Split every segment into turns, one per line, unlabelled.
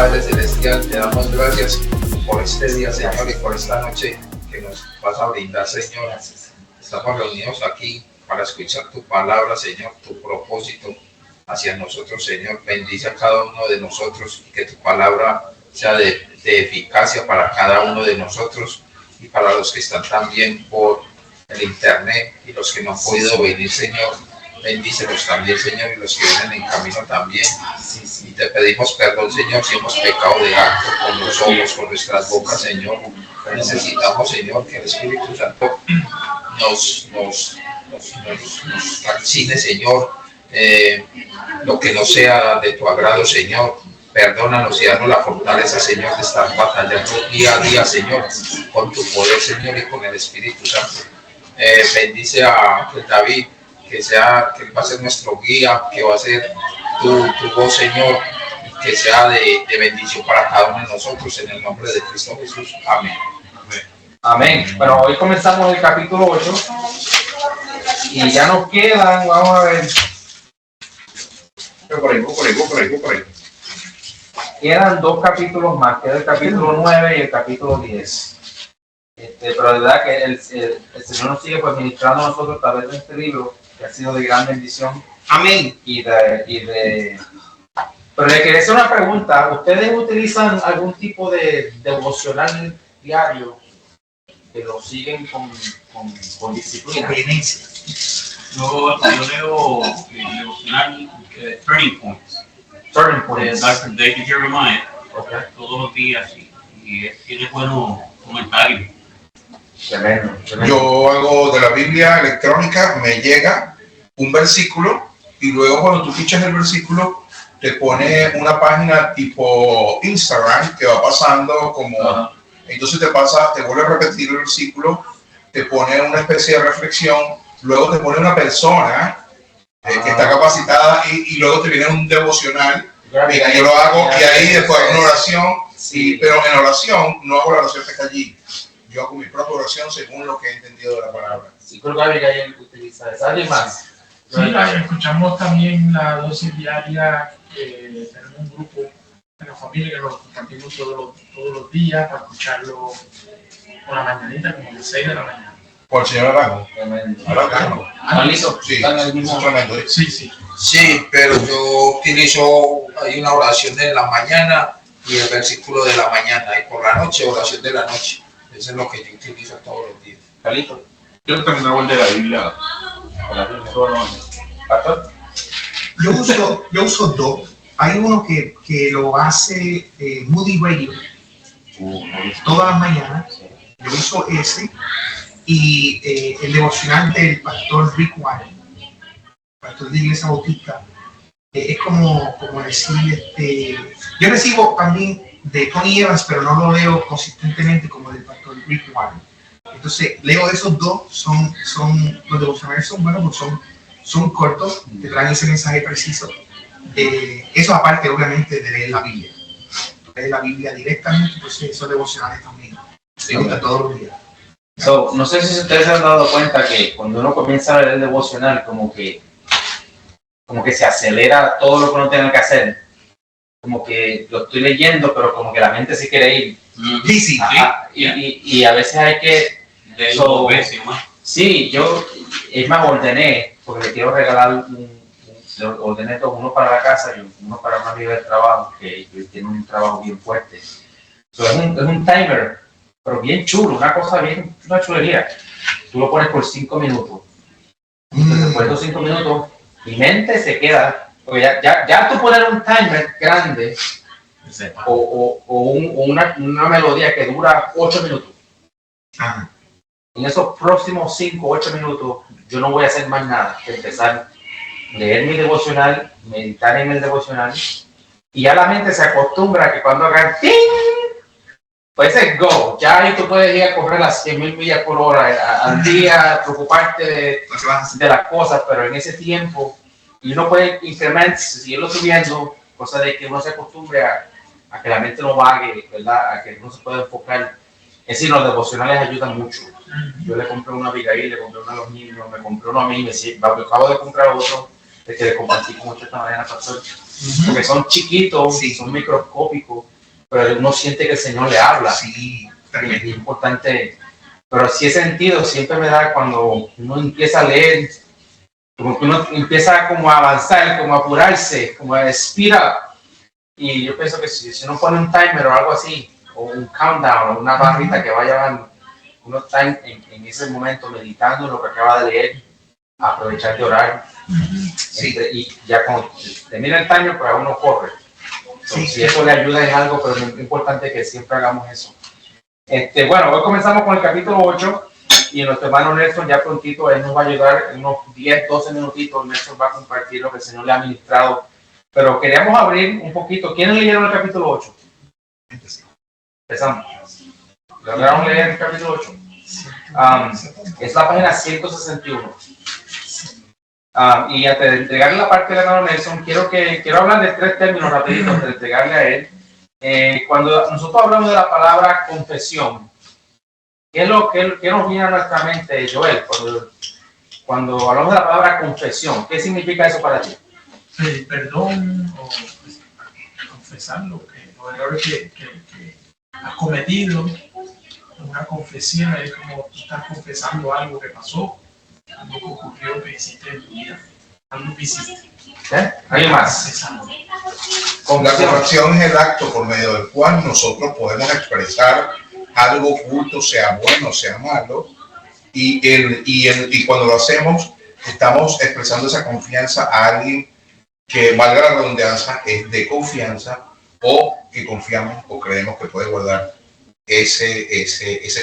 Padre Celestial, te damos gracias por este día, Señor, y por esta noche que nos vas a brindar, Señor. Estamos reunidos aquí para escuchar tu palabra, Señor, tu propósito hacia nosotros, Señor. Bendice a cada uno de nosotros y que tu palabra sea de eficacia para cada uno de nosotros y para los que están también por el internet y los que no han podido venir, Señor. Bendícelos también, Señor, y los que vienen en camino también. Y te pedimos perdón, Señor, si hemos pecado de acto con los ojos, con nuestras bocas, Señor. Necesitamos, Señor, que el Espíritu Santo nos calcine, Señor, lo que no sea de tu agrado, Señor. Perdónanos y danos la fortaleza, Señor, de estar batallando día a día, Señor, con tu poder, Señor, y con el Espíritu Santo. Bendice a David, que él va a ser nuestro guía, que va a ser tu voz, Señor, y que sea de bendición para cada uno de nosotros, en el nombre de Cristo Jesús. Amén.
Amén. Bueno, hoy comenzamos el capítulo 8 y ya nos quedan, vamos a ver. Voy por ahí. Quedan 2 capítulos más, queda el capítulo 9 y el capítulo 10. Pero de verdad que el Señor nos sigue pues ministrando a nosotros a través de este libro, que ha sido de gran bendición.
Amén.
Pero le quería hacer una pregunta. ¿Ustedes utilizan algún tipo de devocional diario que lo siguen con disciplina?
Obediencia.
Yo leo el devocional Turning Points.
Turning
De
Points.
Dr. David Jeremiah,
Okay.
todos los días, y tiene buenos comentarios.
Tremendo.
Yo hago de la Biblia electrónica, me llega un versículo y luego cuando tú fichas el versículo te pone una página tipo Instagram que va pasando como, entonces te vuelve a repetir el versículo, te pone una especie de reflexión, luego te pone una persona que está capacitada y luego te viene un devocional. Mira, yo lo hago y ahí después una oración, pero en oración no hago la oración que está allí. Yo hago mi propia oración según lo que he entendido de la palabra.
Sí, creo que Abigail utiliza eso. ¿Alguien más?
Sí, escuchamos también la dosis diaria. Tenemos un grupo en la familia que lo compartimos todos los días para escucharlo por la mañanita, como a las 6 de la mañana.
Por el señor Arango.
Tremendo.
Arango.
¿Listo?
Sí,
¿Están en el mismo?
es tremendo.
Sí.
Sí, pero yo utilizo, hay una oración de la mañana y el versículo de la mañana, y por la noche, oración de la noche. Eso es lo que yo utilizo todos los días.
¿Listo?
Yo también hago el de la Biblia.
¿Pastor?
Yo uso 2. Hay uno que lo hace Moody Radio todas las mañanas. Yo uso ese y el devocional del pastor Rick Warren, pastor de Iglesia Bautista. Es como decir, yo recibo también de Tony Evans, pero no lo leo consistentemente como del pastor Rick Warren. Entonces leo esos 2, son los devocionales son buenos, porque son cortos, te traen ese mensaje preciso. Eso aparte obviamente de leer la Biblia. Leer la Biblia directamente, pues esos devocionales también. Me gusta todos los días.
No sé si ustedes se han dado cuenta que cuando uno comienza a leer el devocional, como que se acelera todo lo que uno tenga que hacer. Como que lo estoy leyendo, pero como que la mente se quiere ir.
Sí.
Y a veces hay que...
De 2 veces más.
Sí, es más, ordené, porque le quiero regalar ordené dos, uno para la casa y uno para una amiga del trabajo, que tiene un trabajo bien fuerte. Es un timer, pero bien chulo, una chulería. Tú lo pones por 5 minutos. Entonces, después de los 5 minutos, mi mente se queda. Porque ya tú poner un timer grande o una melodía que dura 8 minutos.
Ajá.
En esos próximos 5 o 8 minutos, yo no voy a hacer más nada que empezar a leer mi devocional, meditar en el devocional, y ya la mente se acostumbra a que cuando haga ¡ting! Pues es go. Ya ahí tú puedes ir a correr las 100,000 millas por hora al día, preocuparte de las cosas, pero en ese tiempo, y uno puede incrementar, seguirlo subiendo, cosa de que uno se acostumbre a que la mente no vague, ¿verdad? A que uno se pueda enfocar. Es decir, los devocionales ayudan mucho. Yo le compré uno a Abigail, le compré uno a los niños, me compré uno a mí, acabo de comprar otro, que le compartí con usted esta mañana, pastor. porque son chiquitos,
Sí.
son microscópicos, pero uno siente que el Señor le habla.
Sí,
Es importante, pero sí he sentido, siempre me da cuando uno empieza a leer, como que uno empieza como a avanzar, como a apurarse, como a speed up. Y yo pienso que si uno pone un timer o algo así, o un countdown, o una barrita que vaya, uno está en ese momento meditando lo que acaba de leer, aprovechar de orar.
Sí.
Y ya cuando termina el timer, pues uno corre.
Sí.
Si eso le ayuda en algo, pero es importante que siempre hagamos eso. Bueno, hoy comenzamos con el capítulo 8 y nuestro hermano Nelson ya prontito, él nos va a ayudar en unos 10, 12 minutitos. Nelson va a compartir lo que el Señor le ha ministrado. Pero queríamos abrir un poquito. ¿Quiénes leyeron el capítulo 8? Empezamos. ¿Lograron leer el capítulo 8? Es la página 161. Y antes de entregarle la parte del hermano Nelson, quiero hablar de 3 términos rapiditos antes de entregarle a él. Cuando nosotros hablamos de la palabra confesión, ¿qué nos viene a nuestra mente, Joel? Cuando hablamos de la palabra confesión, ¿qué significa eso para ti?
Pedir perdón o confesar los errores que has cometido. Una confesión es como tú estás confesando algo que pasó, algo que ocurrió, que hiciste en tu vida, algo que hiciste.
¿Hay más?
Confesando.
La confesión es el acto por medio del cual nosotros podemos expresar algo oculto, sea bueno, sea malo, y cuando lo hacemos, estamos expresando esa confianza a alguien que, valga la redundancia, es de confianza o que confiamos o creemos que puede guardar ese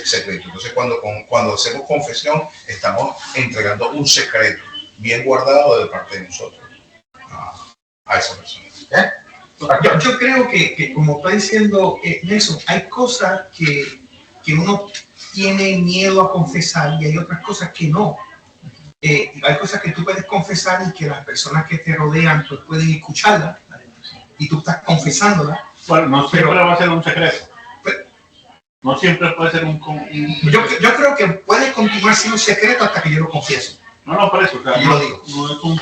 secreto. Entonces, cuando hacemos confesión, estamos entregando un secreto bien guardado de parte de nosotros a esa persona.
Yo creo que como está diciendo Nelson, hay cosas que uno tiene miedo a confesar y hay otras cosas que no. Hay cosas que tú puedes confesar y que las personas que te rodean pues, pueden escucharlas y tú estás confesándolas.
Bueno, no siempre va a ser un secreto.
Pero-
No siempre puede ser un
Yo creo que puede continuar siendo un secreto hasta que yo lo confieso.
No, por eso. O sea,
Yo lo digo.
no es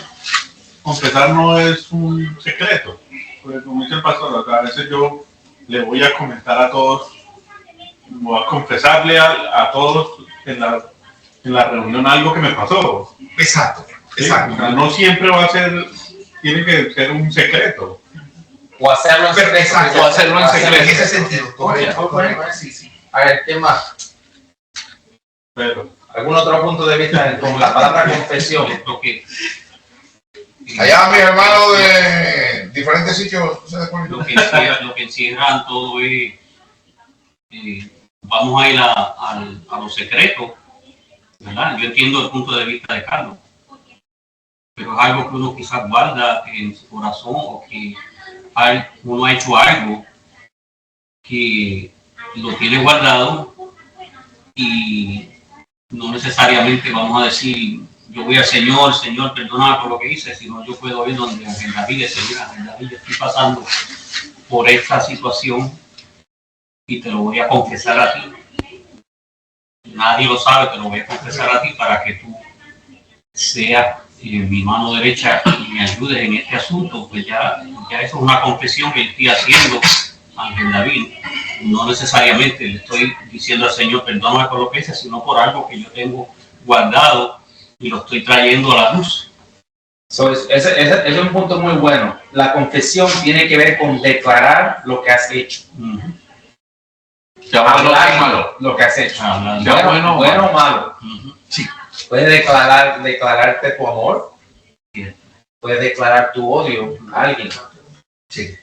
confesar no es un secreto. Porque como dice el pastor, o sea, a veces yo le voy a comentar a todos, voy a confesarle a todos en la reunión algo que me pasó.
Exacto,
¿Sí?
exacto.
O sea, no siempre va a ser, tiene que ser un secreto.
O hacerlo en secreto.
Exacto.
O hacerlo en secreto.
En ese sentido. Correcto, correcto. Sí, sí.
A ver, ¿qué más?
Pero
¿Algún otro punto de vista con la palabra confesión?
Lo que,
Allá mis hermanos de diferentes sitios, ¿se da cuenta?
lo que encierran todo es, vamos a ir a los secretos, ¿verdad? Yo entiendo el punto de vista de Carlos, pero es algo que uno quizás guarda en su corazón o que uno ha hecho algo que lo tiene guardado y no necesariamente vamos a decir yo voy al Señor, perdóname por lo que hice, sino yo puedo ir donde en David le diga, en David estoy pasando por esta situación y te lo voy a confesar a ti. Nadie lo sabe, te lo voy a confesar a ti para que tú seas mi mano derecha y me ayudes en este asunto. Pues ya eso es una confesión que estoy haciendo ante David. No necesariamente le estoy diciendo al Señor, perdóname por lo que hice, sino por algo que yo tengo guardado y lo estoy trayendo a la luz.
Ese es un punto muy bueno. La confesión tiene que ver con declarar lo que has hecho.
sea bueno o
Hablar
malo.
lo que has hecho.
Hablar.
Sea bueno
o malo.
Sí.
Puedes declararte tu amor. Puedes declarar tu odio a alguien.
Sí.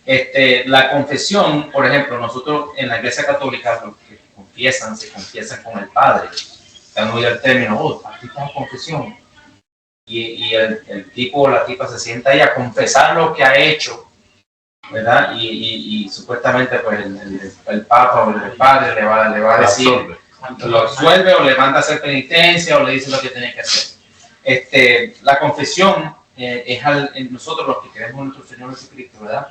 La confesión, por ejemplo, nosotros en la Iglesia Católica los que se confiesan con el Padre. Han oído el término, aquí está la confesión. Y el tipo o la tipa se sienta ahí a confesar lo que ha hecho, ¿verdad? Y supuestamente pues el Papa o el Padre le va a decir, lo absuelve o le manda a hacer penitencia o le dice lo que tiene que hacer. La confesión es nosotros los que creemos en nuestro Señor Jesucristo, ¿verdad?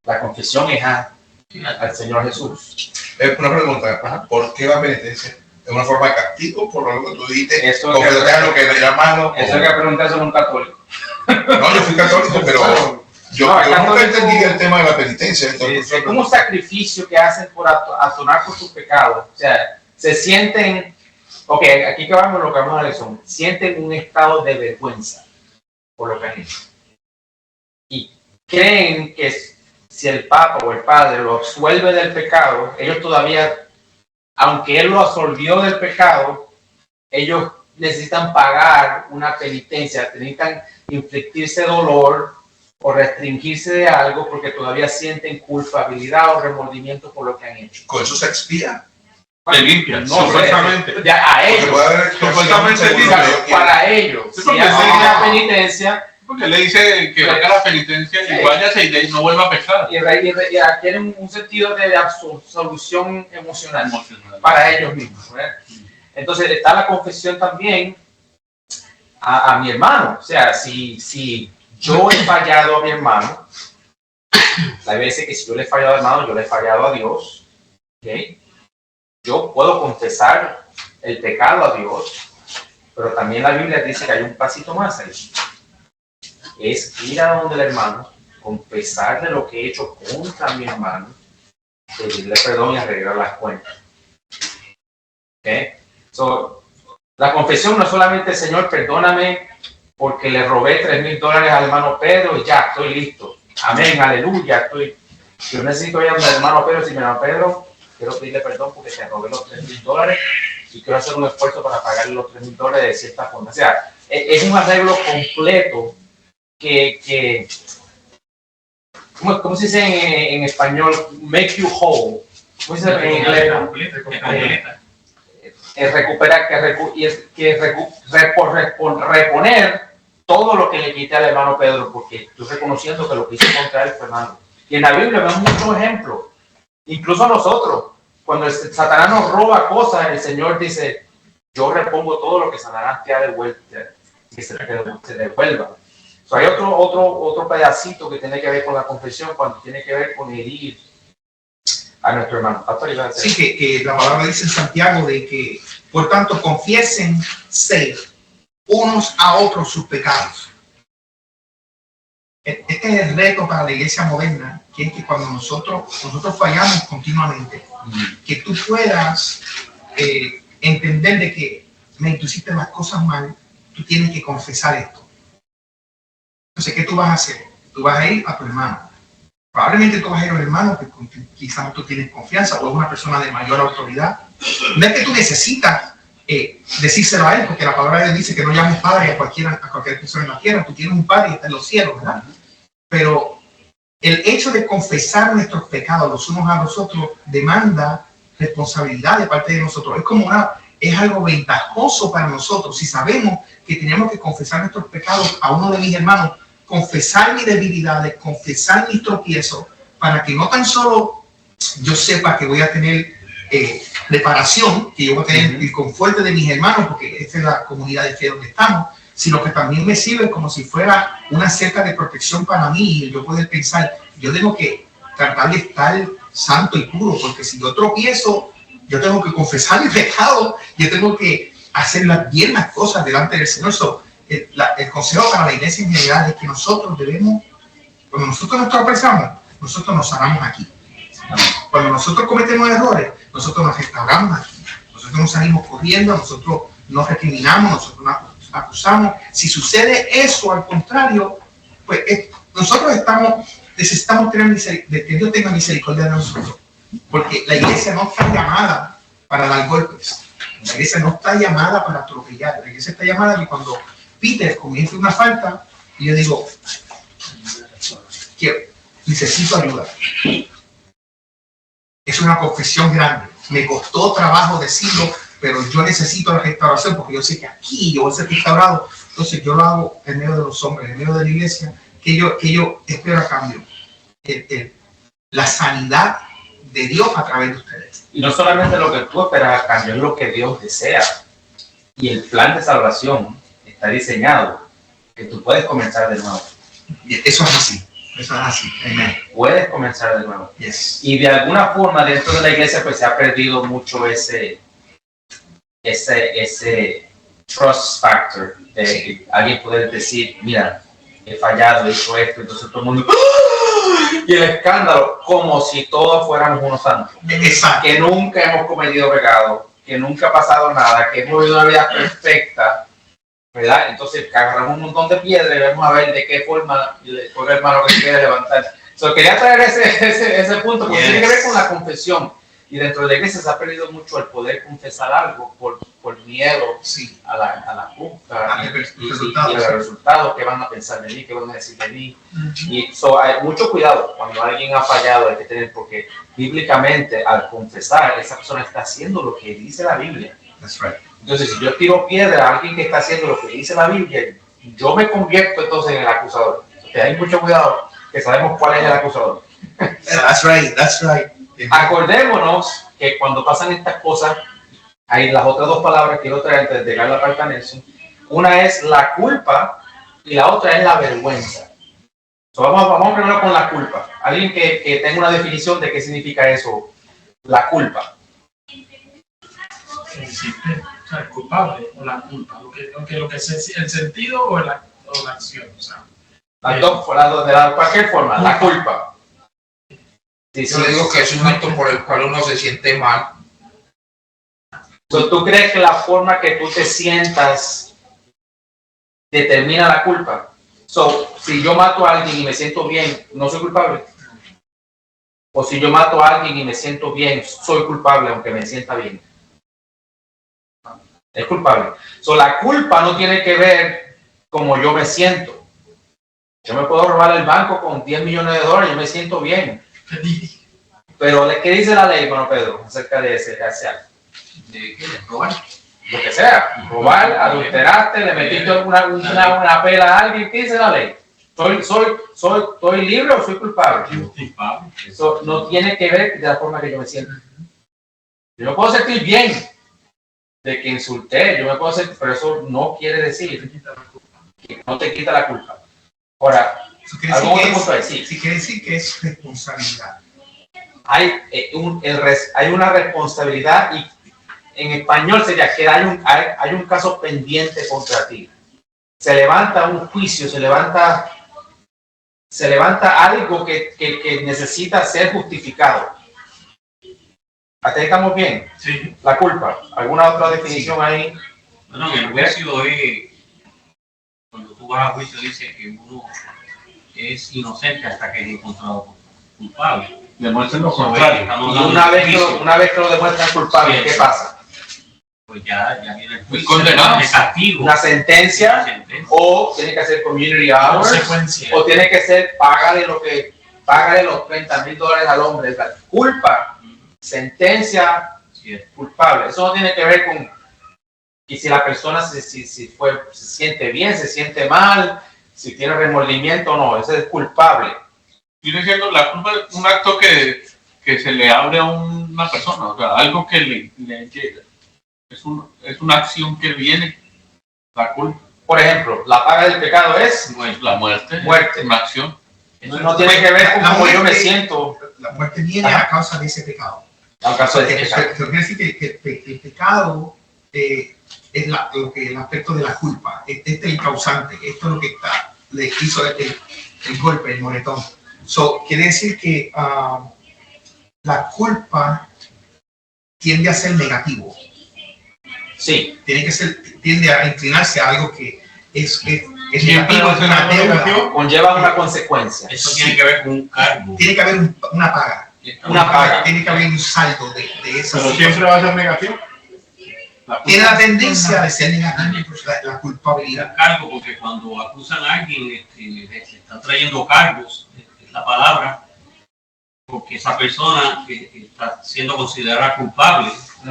La confesión es al Señor Jesús.
Una pregunta, ¿por qué la penitencia? ¿Es una forma de castigo por lo que tú dijiste?
Eso
¿O que lo que era malo?
Eso hay que preguntarse a un católico.
No, yo fui católico, pero Yo nunca entendí el tema de la penitencia.
Es como un sacrificio que hacen por atonar por sus pecados. O sea, se sienten, ok, aquí que vamos lo que vamos a leer son, sienten un estado de vergüenza por lo que han hecho. Y creen que si el Papa o el Padre lo absuelve del pecado, ellos todavía, aunque Él lo absolvió del pecado, ellos necesitan pagar una penitencia, necesitan infligirse dolor o restringirse de algo porque todavía sienten culpabilidad o remordimiento por lo que han hecho.
Con eso se expía.
Te limpian,
No,
supuestamente.
A ellos,
Supuestamente
para ellos,
Sí,
si
porque
hacen
sí.
la penitencia
Porque le dice que haga la penitencia
Sí.
y váyase y no vuelva a pecar.
y adquieren un sentido de absolución emocional para ellos mismos, ¿verdad? Entonces está la confesión también a mi hermano. O sea, si yo he fallado a mi hermano, la veces que si yo le he fallado a mi hermano, yo le he fallado a Dios, ¿okay? Yo puedo confesar el pecado a Dios, pero también la Biblia dice que hay un pasito más ahí. Es ir a donde el hermano, confesarle lo que he hecho contra mi hermano, pedirle perdón y arreglar las cuentas. ¿Okay? So, la confesión no es solamente, Señor, perdóname porque le robé $3,000 al hermano Pedro y ya, estoy listo. Amén, aleluya, yo necesito ir a mi hermano Pedro, si mi hermano Pedro, quiero pedirle perdón porque te robé los $3,000 y quiero hacer un esfuerzo para pagarle los $3,000 de cierta forma. O sea, es un arreglo completo que ¿cómo se dice en español? Make you whole. ¿Cómo se dice en inglés? Recuperar, reponer todo lo que le quité al hermano Pedro, porque estoy reconociendo que lo que hice contra él fue malo. Y en la Biblia vemos muchos ejemplos, incluso nosotros, cuando Satanás nos roba cosas, el Señor dice, yo repongo todo lo que Satanás te ha devuelto, que se devuelva. So, hay otro pedacito que tiene que ver con la confesión, cuando tiene que ver con herir a nuestro hermano.
Sí, que la palabra dice en Santiago de que, por tanto, confiésense unos a otros sus pecados. Este es el reto para la iglesia moderna, que es que cuando nosotros fallamos continuamente, que tú puedas entender de que, tú hiciste las cosas mal, tú tienes que confesar esto. Entonces, ¿qué tú vas a hacer? Tú vas a ir a tu hermano. Probablemente tú vas a ir a un hermano que quizás tú tienes confianza o es una persona de mayor autoridad. No es que tú necesitas decírselo a él, porque la palabra de Dios dice que no llames padre a cualquier persona en la tierra. Tú tienes un padre y está en los cielos, ¿verdad? Pero el hecho de confesar nuestros pecados los unos a los otros demanda responsabilidad de parte de nosotros. Es algo ventajoso para nosotros si sabemos que tenemos que confesar nuestros pecados a uno de mis hermanos, confesar mis debilidades, confesar mis tropiezos, para que no tan solo yo sepa que voy a tener preparación, que yo voy a tener el confort de mis hermanos, porque esta es la comunidad de fe donde estamos, sino que también me sirve como si fuera una cerca de protección para mí, y yo poder pensar, yo tengo que tratar de estar santo y puro, porque si yo tropiezo, yo tengo que confesar mi pecado, yo tengo que hacer bien las cosas delante del Señor. El consejo para la iglesia en general es que nosotros debemos, cuando nosotros nos tropezamos, nosotros nos sanamos aquí. Cuando nosotros cometemos errores, nosotros nos restauramos aquí. Nosotros nos salimos corriendo, nosotros nos recriminamos, nosotros nos acusamos. Si sucede eso, al contrario, pues nosotros necesitamos que Dios tenga misericordia de nosotros. Porque la iglesia no está llamada para dar golpes. La iglesia no está llamada para atropellar. La iglesia está llamada que cuando Peter comienza una falta, y yo digo, necesito ayuda. Es una confesión grande. Me costó trabajo decirlo, pero yo necesito la restauración porque yo sé que aquí yo voy a ser restaurado. Entonces yo lo hago en medio de los hombres, en medio de la iglesia, que yo espero a cambio. La sanidad de Dios a través de ustedes.
Y no solamente lo que tú esperas a cambio, es lo que Dios desea. Y el plan de salvación está diseñado, que tú puedes comenzar de nuevo.
Y eso es así. Eso es así. Amen.
Puedes comenzar de nuevo.
Yes.
Y de alguna forma dentro de la iglesia pues se ha perdido mucho ese trust factor de alguien poder decir, mira, he fallado, he hecho esto, entonces todo el mundo, ¡ah! Y el escándalo, como si todos fuéramos unos santos,
Exacto.
que nunca hemos cometido pecado, que nunca ha pasado nada, que hemos vivido una vida perfecta, ¿verdad? Entonces agarramos un montón de piedras y vamos a ver de qué forma el hermano que quiere levantar. Quería traer ese punto, porque tiene que ver con la confesión. Y dentro de la iglesia se ha perdido mucho el poder confesar algo por miedo
Sí.
a la culpa
A
y
resultados.
a los resultados, qué van a pensar de mí, qué van a decir de mí. Y hay mucho cuidado cuando alguien ha fallado, hay que tener, porque bíblicamente al confesar, esa persona está haciendo lo que dice la Biblia.
That's right.
Entonces, si yo tiro piedra a alguien que está haciendo lo que dice la Biblia, yo me convierto entonces en el acusador. Entonces, hay mucho cuidado, que sabemos cuál es el acusador.
That's right. That's right.
Acordémonos que cuando pasan estas cosas, hay las otras dos palabras que quiero traer antes de llegar a la parte de Nelson. Una es la culpa y la otra es la vergüenza. Vamos primero con la culpa. Alguien que tenga una definición de qué significa eso, la culpa.
Existe, o sea, el culpable o la culpa, lo que es el sentido o la acción, o sea.
Las dos, de cualquier forma, la culpa. Sí,
Yo le digo que es un acto por el cual uno se siente mal.
¿Tú crees que la forma que tú te sientas determina la culpa? Si yo mato a alguien y me siento bien, ¿no soy culpable? O si yo mato a alguien y me siento bien, soy culpable aunque me sienta bien. Es culpable. La culpa no tiene que ver como yo me siento. Yo me puedo robar el banco con $10 millones, yo me siento bien. Pero ¿qué dice la ley, bueno, Pedro, acerca de ese acto?
¿De qué? ¿De robar?
Lo que sea, robar, adulteraste, le metiste una pela a alguien, ¿qué dice la ley? ¿Estoy libre o soy culpable?
Culpable.
Eso no tiene que ver de la forma que yo me siento. Yo me puedo sentir bien de que insulté, pero eso no quiere decir que no te quita la culpa. Ahora,
Eso quiere
¿algún otro
decir
punto
que
ahí? Sí.
sí, quiere decir que es responsabilidad.
Hay una responsabilidad y en español sería que hay un caso pendiente contra ti. Se levanta un juicio, se levanta algo que necesita ser justificado. ¿Hasta ahí estamos bien?
Sí.
La culpa. ¿Alguna otra definición ahí?
Bueno, en el juicio es, cuando tú vas a juicio dice que uno es inocente hasta que es encontrado culpable.
Demuestren lo
Eso es,
contrario.
estamos
Y
hablando de juicio.
una vez que lo demuestran culpable, ¿qué pasa?
Pues ya viene el juicio
condenado.
de castigo.
Una sentencia,
Una sentencia.
o tiene que hacer community hours,
Consecuencia.
o tiene que ser págale los $30,000 al hombre. Es la culpa, sentencia,
Sí, es.
culpable. Eso no tiene que ver con y si la persona se siente bien, se siente mal, si tiene remordimiento o no. Ese es culpable.
Viene siendo la culpa un acto que se le abre a una persona, o sea, algo que le llega. Es una acción que viene, la culpa.
Por ejemplo, la paga del pecado es
No es la muerte,
Muerte.
una acción.
eso no tiene que ver con
La
cómo yo me
muerte-
siento.
La muerte viene a causa de ese pecado.
En caso de
Eso
pecado.
quiere decir que el pecado es el aspecto de la culpa. Este es el causante. Esto es lo que le hizo el golpe, el moretón. Quiere decir que la culpa tiende a ser negativo.
Sí,
Tiende a inclinarse a algo que es
Siempre
negativo,
va a
es
ser
una
algo
deuda.
negativo.
conlleva una consecuencia.
Eso tiene que ver con un cargo.
Tiene que haber una paga.
Una paga.
Tiene que haber un saldo de esa
Pero
situación.
siempre va a ser negativo. La culpa.
Tiene la tendencia de ser negativo, la culpabilidad.
Un cargo, porque cuando acusan a alguien, le están trayendo cargos, es la palabra, porque esa persona está siendo considerada culpable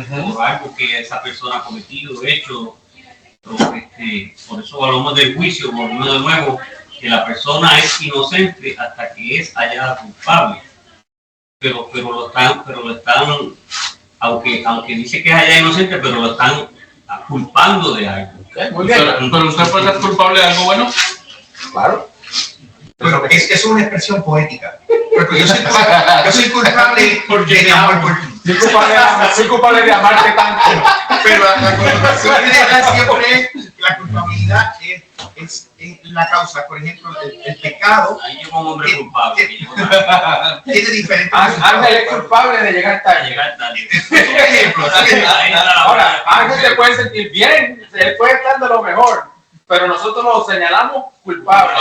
por algo que esa persona ha cometido, hecho. Por eso hablamos del juicio, volvemos de nuevo, que la persona es inocente hasta que es hallada culpable. Pero lo están, aunque dice que es hallada inocente, pero lo están culpando de algo.
Muy bien.
Pero usted puede ser culpable de algo bueno.
Claro.
Bueno, es una expresión poética. Porque yo soy culpable de mi amor por ti.
Soy culpable de amarte tanto.
Pero la connotación general siempre es la culpabilidad es la causa. Por ejemplo, el pecado
Ahí llegó un hombre culpable.
tiene diferentes
Ángel es culpable de llegar tarde.
Llegar tarde.
ejemplos.
Ahí está la
Ahora, Ángel se puede sentir bien, él puede estar de lo mejor, pero nosotros lo señalamos culpable.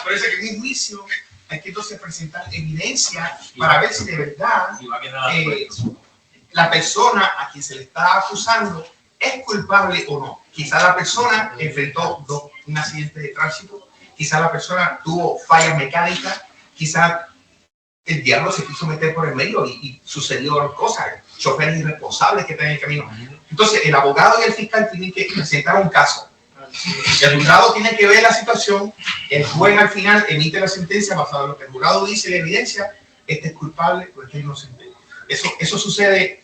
Por eso que en un juicio hay que entonces presentar evidencia para ver si de verdad
Y va a quedar
la persona a quien se le está acusando es culpable o no. Quizá la persona enfrentó un accidente de tránsito, quizá la persona tuvo fallas mecánicas, quizá el diablo se quiso meter por el medio y sucedió cosas, choferes irresponsables que están en el camino. Entonces, el abogado y el fiscal tienen que presentar un caso. El jurado tiene que ver la situación, el juez al final emite la sentencia basada en lo que el jurado dice, la evidencia, este es culpable o este es inocente. Eso sucede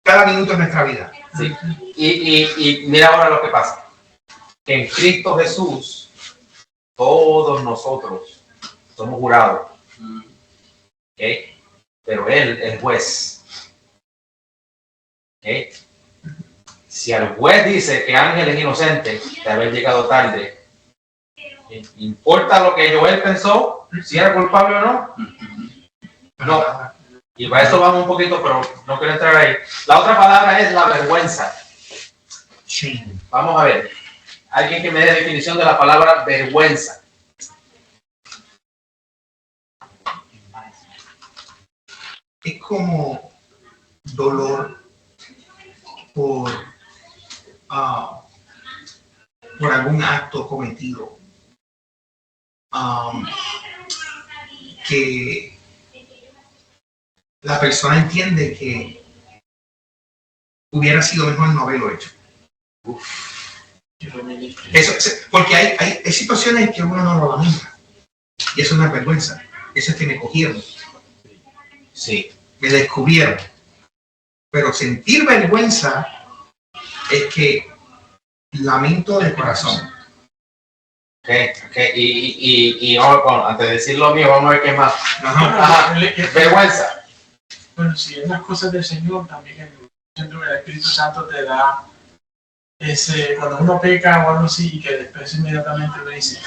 cada minuto de nuestra vida.
Sí. Y mira ahora lo que pasa. En Cristo Jesús, todos nosotros somos jurados. ¿Okay? Pero Él es juez. ¿Okay? Si el juez dice que Ángel es inocente de haber llegado tarde, ¿importa lo que Joel pensó? ¿Si era culpable o no? No. Y para eso vamos un poquito, pero no quiero entrar ahí. La otra palabra es la vergüenza.
Shame.
Vamos a ver. Alguien que me dé definición de la palabra vergüenza.
Es como dolor por algún acto cometido que la persona entiende que hubiera sido mejor no haberlo hecho. Porque hay situaciones que uno no lo lamenta y eso no es vergüenza. Eso es que me cogieron.
Sí.
Me descubrieron. Pero sentir vergüenza es que lamento del corazón.
Okay. Y vamos antes de decir lo mío, vamos a ver qué más. Ajá. Vergüenza.
Bueno, si es las cosas del Señor, también el Espíritu Santo te da ese, cuando uno peca o algo así, y que después inmediatamente lo dice,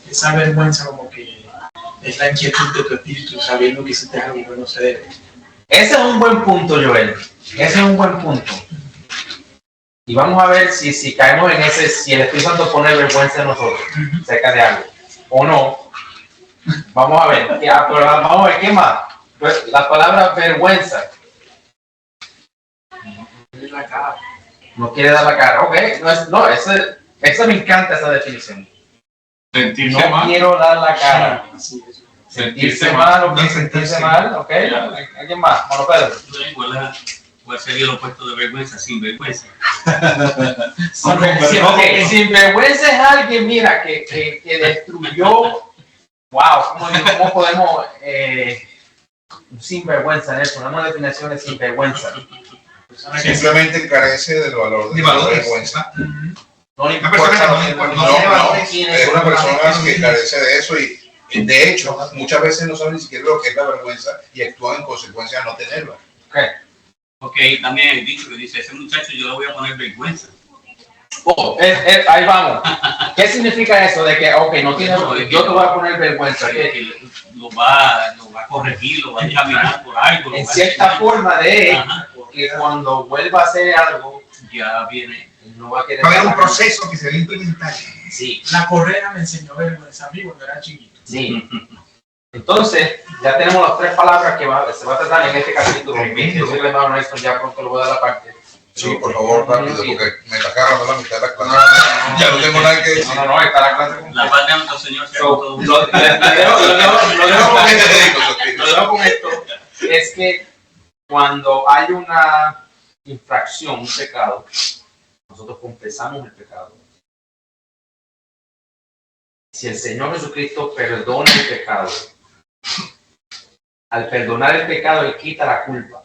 esa vergüenza como que es la inquietud de tu espíritu, sabiendo que hiciste algo que no se debe.
Ese es un buen punto, Joel. Ese es un buen punto. Y vamos a ver si caemos en ese, si el Espíritu Santo pone vergüenza en nosotros, cerca de algo, o no. Vamos a ver. Vamos a ver, ¿qué más? La palabra vergüenza. No quiere dar la cara. Ok, esa me encanta esa definición.
Sentirse
No
mal.
quiero dar la cara.
Sentirse
mal, ok, sentirse mal, ok. ¿Alguien más? Bueno, Pedro.
¿Cuál sería el opuesto de vergüenza? Sin vergüenza.
Sin vergüenza es alguien, mira, que destruyó. Wow, ¿cómo podemos sin vergüenza en eso? Una definición de sin vergüenza.
Simplemente carece del valor de la vergüenza.
No le
Una persona que
importa.
No, es una persona que carece de eso y de hecho muchas veces no saben ni siquiera lo que es la vergüenza y actúan en consecuencia de no tenerla.
Okay.
Ok, también el dicho que dice, ese muchacho yo le voy a poner vergüenza.
Ahí vamos. ¿Qué significa eso? De que, ok, no tiene, yo te voy a poner vergüenza.
Que lo va a corregir, lo va a examinar por algo.
En cierta forma de que cuando vuelva a hacer algo,
ya viene.
no va a querer.
Va a haber un proceso que se va a implementar.
Sí.
La correa me enseñó vergüenza a mí cuando era chiquito.
Sí. Entonces, ya tenemos las tres palabras que se va a tratar en este capítulo. Yo soy el hermano Néstor, ya pronto lo voy a dar la parte.
Sí, por favor, rápido, porque me está agarrando la mitad de la clase. Ya no tengo nada que decir.
No, está la clase completa.
La paz de nuestro Señor sea con todo.
Lo dejo con esto. Es que cuando hay una infracción, un pecado, nosotros confesamos el pecado. Si el Señor Jesucristo perdona el pecado, al perdonar el pecado, Él quita la culpa.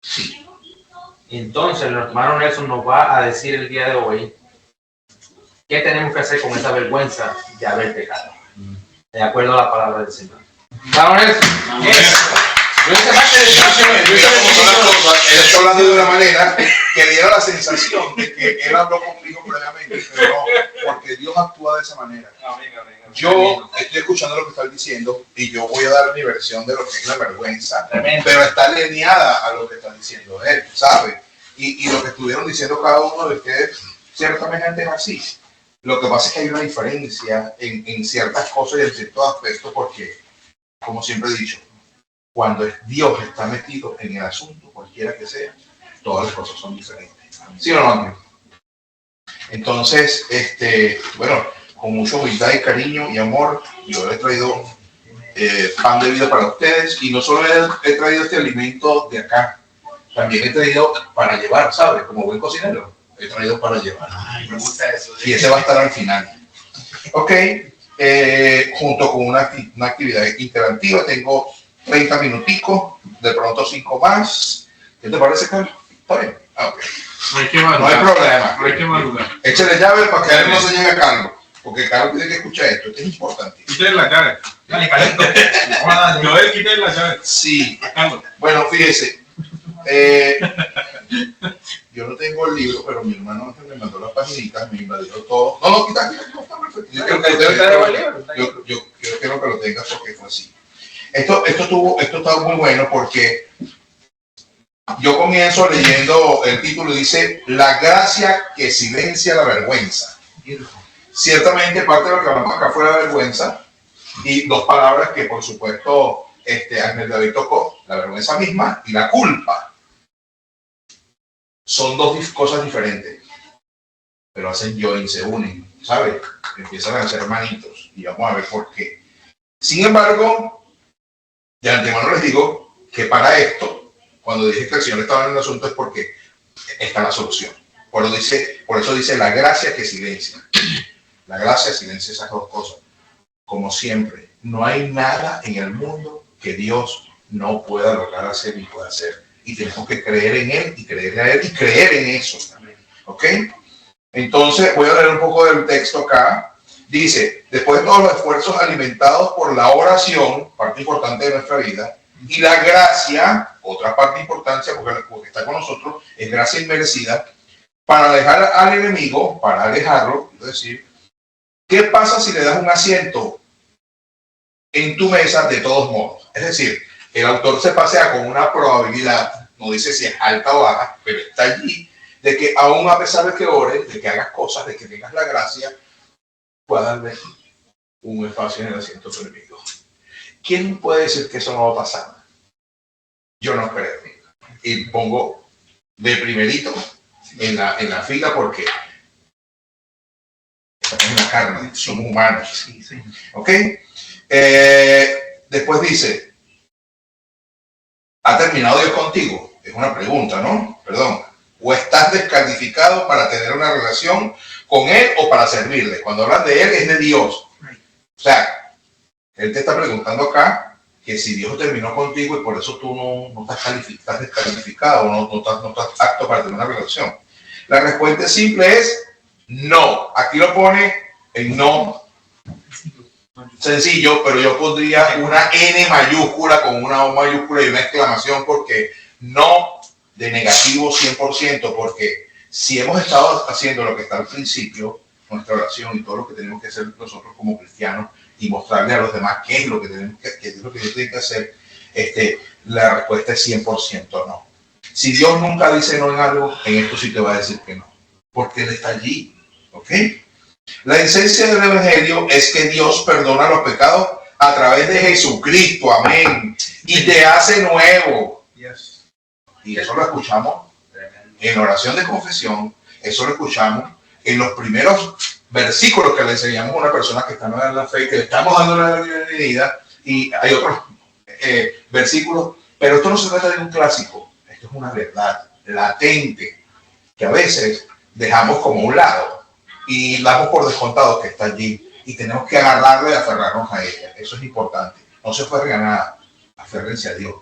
Sí. Entonces, el hermano Nelson nos va a decir el día de hoy qué tenemos que hacer con esa vergüenza de haber pecado, de acuerdo a la palabra del Señor. Vamos a ver. Yo hice parte de
Mira cómo son las cosas. Él está hablando de una manera que diera la sensación de que él habló conmigo previamente, pero no, porque Dios actúa de esa manera. Yo estoy escuchando lo que estás diciendo y yo voy a dar mi versión de lo que es la vergüenza, pero está alineada a lo que está diciendo él, ¿sabe? Y lo que estuvieron diciendo cada uno de ustedes, ciertamente es así. Lo que pasa es que hay una diferencia en ciertas cosas y en ciertos aspectos porque, como siempre he dicho, cuando Dios está metido en el asunto, cualquiera que sea, todas las cosas son diferentes. ¿Sí o no, Andrew? Entonces, bueno, con mucha humildad y cariño y amor, yo le he traído pan de vida para ustedes y no solo he traído este alimento de acá, también he traído para llevar, ¿sabes? Como buen cocinero, he traído para llevar.
Ay, me gusta eso.
Y ese va a estar al final. Ok, junto con una actividad interactiva, tengo 30 minuticos, de pronto 5 más. ¿Qué te parece, Carlos? ¿Está bien? Ah, okay.
No hay que madrugar.
No hay problema.
No hay que madrugar.
Échale llave para que a él no se llegue a Carlos, porque Carlos tiene que escuchar esto, esto es importante.
Quiten la llave.
Dale, calento.
Joel, quiten la llave.
Sí,
Carlos.
bueno, fíjese, yo no tengo el libro, pero mi hermano me mandó las paginitas, me invadió todo. No, quita, está perfecto. Yo quiero que lo tengas porque fue así. Esto está muy bueno porque yo comienzo leyendo el título y dice la gracia que silencia la vergüenza. Ciertamente parte de lo que hablamos acá fue la vergüenza y dos palabras que por supuesto Ángel David tocó, la vergüenza misma y la culpa. Son dos cosas diferentes, pero hacen join, se unen, ¿sabes? Empiezan a ser hermanitos y vamos a ver por qué. Sin embargo, de antemano les digo que para esto, cuando dije que el Señor estaba en el asunto es porque está la solución. Por eso dice la gracia que silencia. La gracia silencia esas dos cosas. Como siempre, no hay nada en el mundo que Dios no pueda lograr hacer ni pueda hacer. Y tenemos que creer en Él y creerle a Él y creer en eso. ¿Ok? Entonces, voy a leer un poco del texto acá. Dice, después de todos los esfuerzos alimentados por la oración, parte importante de nuestra vida, y la gracia, otra parte importante porque está con nosotros, es gracia inmerecida, para alejar al enemigo, para alejarlo, es decir, ¿qué pasa si le das un asiento en tu mesa de todos modos? Es decir, el autor se pasea con una probabilidad, no dice si es alta o baja, pero está allí, de que aún a pesar de que ores, de que hagas cosas, de que tengas la gracia, pueda darle un espacio en el asiento de tu enemigo. ¿Quién puede decir que eso no va a pasar? Yo no creo. Y pongo de primerito en la fila porque estamos en la carne, somos humanos. ¿Ok? Después dice, ¿ha terminado Dios contigo? Es una pregunta, ¿no? Perdón. ¿O estás descalificado para tener una relación con Él o para servirle? Cuando hablan de Él es de Dios. O sea, Él te está preguntando acá que si Dios terminó contigo y por eso tú no estás descalificado o no estás apto para tener una relación. La respuesta simple es no. Aquí lo pone en no. Sencillo, pero yo pondría una N mayúscula con una O mayúscula y una exclamación porque no de negativo 100%, porque si hemos estado haciendo lo que está al principio, nuestra oración y todo lo que tenemos que hacer nosotros como cristianos y mostrarle a los demás qué es lo que tenemos qué es lo que yo tengo que hacer, la respuesta es 100% no. Si Dios nunca dice no en algo, en esto sí te va a decir que no, porque Él está allí, ¿ok? La esencia del Evangelio es que Dios perdona los pecados a través de Jesucristo, amén, y te hace nuevo. Y eso lo escuchamos en oración de confesión, eso lo escuchamos en los primeros versículos que le enseñamos a una persona que está nueva en la fe, que le estamos dando la bienvenida, y hay otros versículos, pero esto no se trata de un clásico, esto es una verdad latente, que a veces dejamos como un lado, y damos por descontado que está allí, y tenemos que agarrarla y aferrarnos a ella, eso es importante, no se aferren a nada, aférrense a Dios.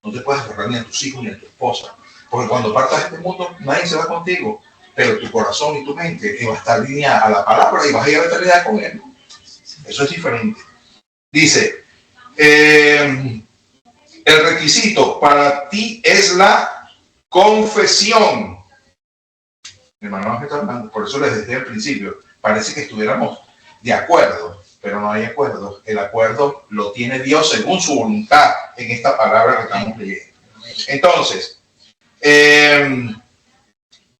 No te puedes aferrar ni a tus hijos ni a tu esposa, porque cuando partas de este mundo nadie se va contigo, pero tu corazón y tu mente va a estar alineada a la palabra y vas a ir a la eternidad con Él. Eso es diferente. Dice, El requisito para ti es la confesión. Mi hermano Ángel está hablando, por eso les decía al principio, parece que estuviéramos de acuerdo, pero no hay acuerdo. El acuerdo lo tiene Dios según su voluntad en esta palabra que estamos leyendo. Entonces,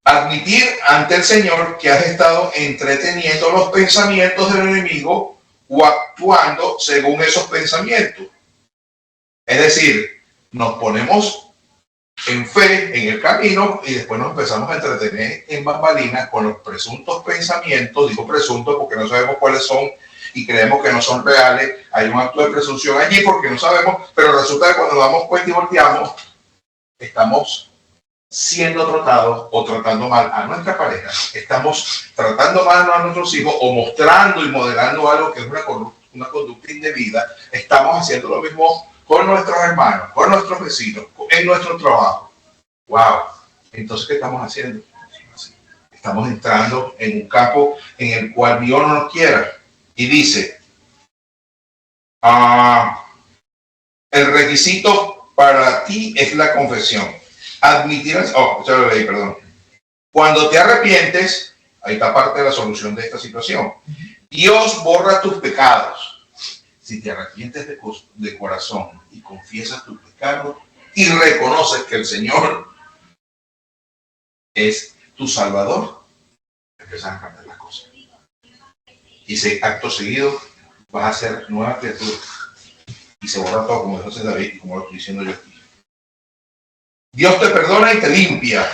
admitir ante el Señor que has estado entreteniendo los pensamientos del enemigo o actuando según esos pensamientos. Es decir, nos ponemos en fe en el camino y después nos empezamos a entretener en bambalinas con los presuntos pensamientos. Digo presuntos porque no sabemos cuáles son y creemos que no son reales. Hay un acto de presunción allí porque no sabemos, pero resulta que cuando nos damos cuenta y volteamos, estamos siendo tratados o tratando mal a nuestra pareja, estamos tratando mal a nuestros hijos o mostrando y modelando algo que es una conducta indebida. Estamos haciendo lo mismo con nuestros hermanos, con nuestros vecinos, en nuestro trabajo. ¡Wow! Entonces, ¿qué estamos haciendo? Estamos entrando en un campo en el cual Dios no nos quiera. Y dice, el requisito para ti es la confesión. Admitirás, ya lo leí, perdón. Cuando te arrepientes, ahí está parte de la solución de esta situación. Dios borra tus pecados. Si te arrepientes de corazón y confiesas tus pecados y reconoces que el Señor es tu Salvador, empiezan a cambiar las cosas. Y acto seguido vas a ser nueva criatura. Y se borra todo, como dijo David y como lo estoy diciendo yo aquí. Dios te perdona y te limpia.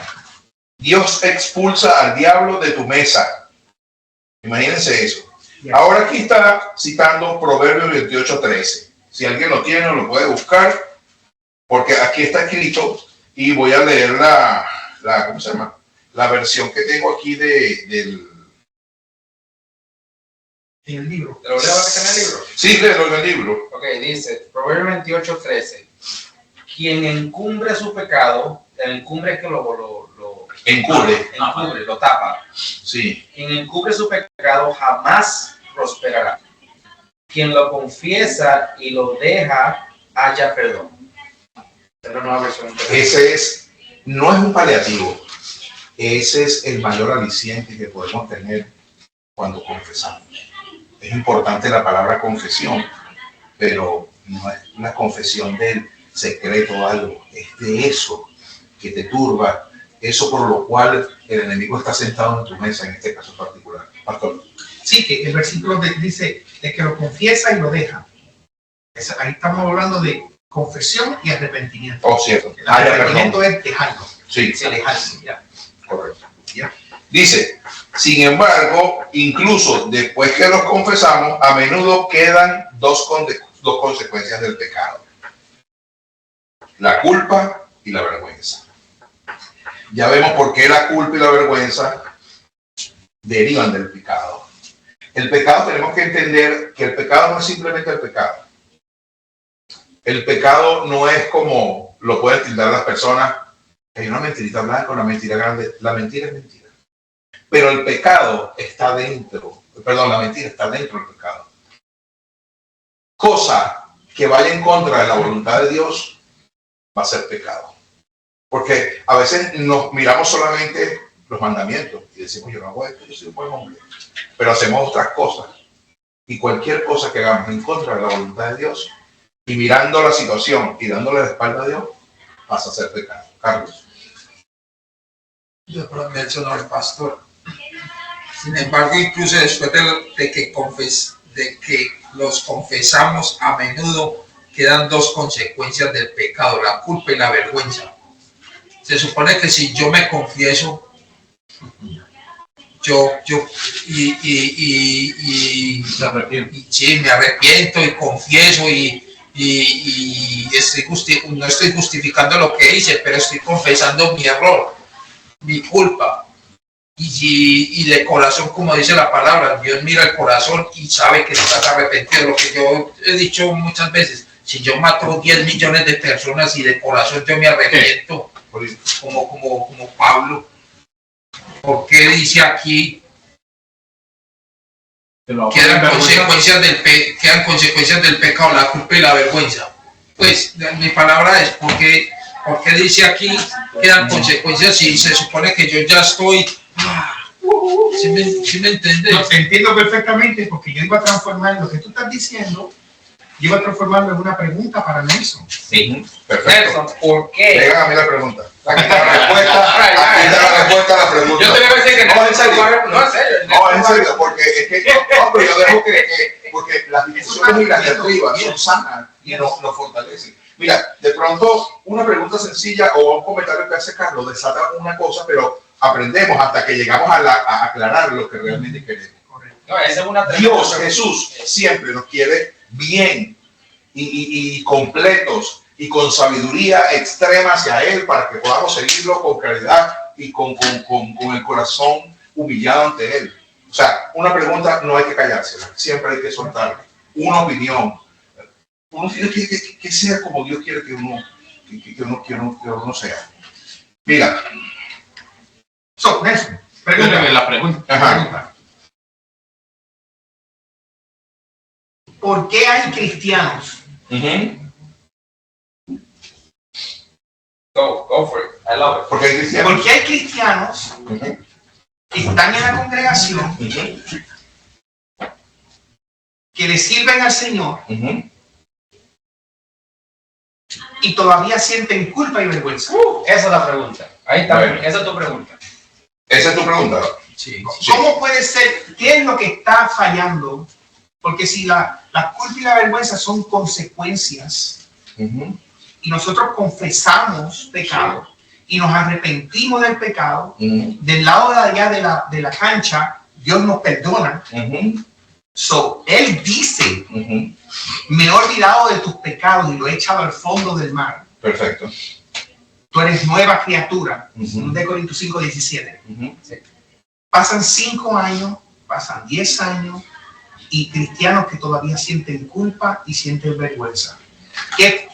Dios expulsa al diablo de tu mesa. Imagínense eso. Ahora aquí está citando Proverbios 28:13. Si alguien lo tiene, lo puede buscar, porque aquí está escrito, y voy a leer ¿cómo se llama? La versión que tengo aquí del...
En el libro.
¿Te lo leo acá en el libro?
Sí, léelo en el libro.
Ok, dice, Proverbios 28:13. Quien encumbre su pecado, el encumbre es que lo
Encubre.
lo tapa.
Sí.
Quien encubre su pecado jamás prosperará. Quien lo confiesa y lo deja, haya perdón. Es la nueva versión.
Ese no es un paliativo. Ese es el mayor aliciente que podemos tener cuando confesamos. Es importante la palabra confesión, pero no es la confesión del secreto o algo. Es de eso que te turba, eso por lo cual el enemigo está sentado en tu mesa, en este caso particular. Pastor.
Sí, que el versículo dice es que lo confiesa y lo deja. Ahí estamos hablando de confesión y arrepentimiento.
Oh, cierto.
El arrepentimiento es dejarlo.
Sí.
Dejarse, ya.
Correcto. Ya. Dice, sin embargo, incluso después que los confesamos, a menudo quedan dos consecuencias del pecado. La culpa y la vergüenza. Ya vemos por qué la culpa y la vergüenza derivan del pecado. El pecado, tenemos que entender que el pecado no es simplemente el pecado. El pecado no es como lo pueden tildar las personas. Hay una mentirita blanca, una mentira grande. La mentira es mentira. Pero el pecado está dentro. Perdón, la mentira está dentro del pecado. Cosa que vaya en contra de la voluntad de Dios va a ser pecado. Porque a veces nos miramos solamente los mandamientos y decimos, yo no hago esto, yo soy un buen hombre. Pero hacemos otras cosas. Y cualquier cosa que hagamos en contra de la voluntad de Dios y mirando la situación y dándole la espalda a Dios, pasa a ser pecado. Carlos.
Yo lo mencionó el pastor. Sin embargo, incluso después de que los confesamos, a menudo quedan dos consecuencias del pecado, la culpa y la vergüenza. Se supone que si yo me confieso, me arrepiento y confieso no estoy justificando lo que hice, pero estoy confesando mi error, mi culpa. Y de corazón, como dice la palabra, Dios mira el corazón y sabe que estás arrepentido. Lo que yo he dicho muchas veces, si yo mato 10 millones de personas y de corazón yo me arrepiento, como Pablo, ¿por qué dice aquí quedan consecuencias del pecado, la culpa y la vergüenza. Pues mi palabra es porque dice aquí quedan consecuencias si se supone que yo ya estoy. ¿Sí me entiendes?
No, te entiendo perfectamente porque yo iba a transformar lo que tú estás diciendo, yo iba a transformarlo en una pregunta para Nelson.
Sí.
Perfecto.
Nelson, ¿por qué?
Déjame a mí la pregunta. Aquí está la respuesta. Aquí está la respuesta a la pregunta.
Yo te voy a decir que
no, en serio.
No, en serio.
No, en serio, porque es que no, pero yo dejo porque las dimensiones y las de arriba son sanas y nos fortalecen. Mira, de pronto una pregunta sencilla o un comentario que hace Carlos desata una cosa, pero aprendemos hasta que llegamos a aclarar lo que realmente queremos.
No, esa es una
Dios, Jesús, siempre nos quiere bien y completos y con sabiduría extrema hacia Él para que podamos seguirlo con claridad y con el corazón humillado ante Él. O sea, una pregunta no hay que callársela, siempre hay que soltar una opinión. Uno tiene que ser como Dios quiere que uno sea. Mira.
Nelson,
Pregúntame la pregunta.
Ajá.
¿Por qué hay cristianos?
Go for it. I love it.
Porque hay cristianos.
¿Por qué hay cristianos que están en la congregación, que le sirven al Señor y todavía sienten culpa y vergüenza?
Esa es la pregunta. Ahí está.
Bueno.
Esa es tu pregunta.
Esa es tu pregunta.
Sí.
¿Cómo puede ser? ¿Qué es lo que está fallando? Porque si la culpa y la vergüenza son consecuencias y nosotros confesamos pecado y nos arrepentimos del pecado, del lado de allá de la cancha, Dios nos perdona. So, Él dice, me he olvidado de tus pecados y lo he echado al fondo del mar.
Perfecto.
Tú eres nueva criatura. 2 Corintios 5:17. Pasan 5 años, pasan 10 años y cristianos que todavía sienten culpa y sienten vergüenza. ¿Qué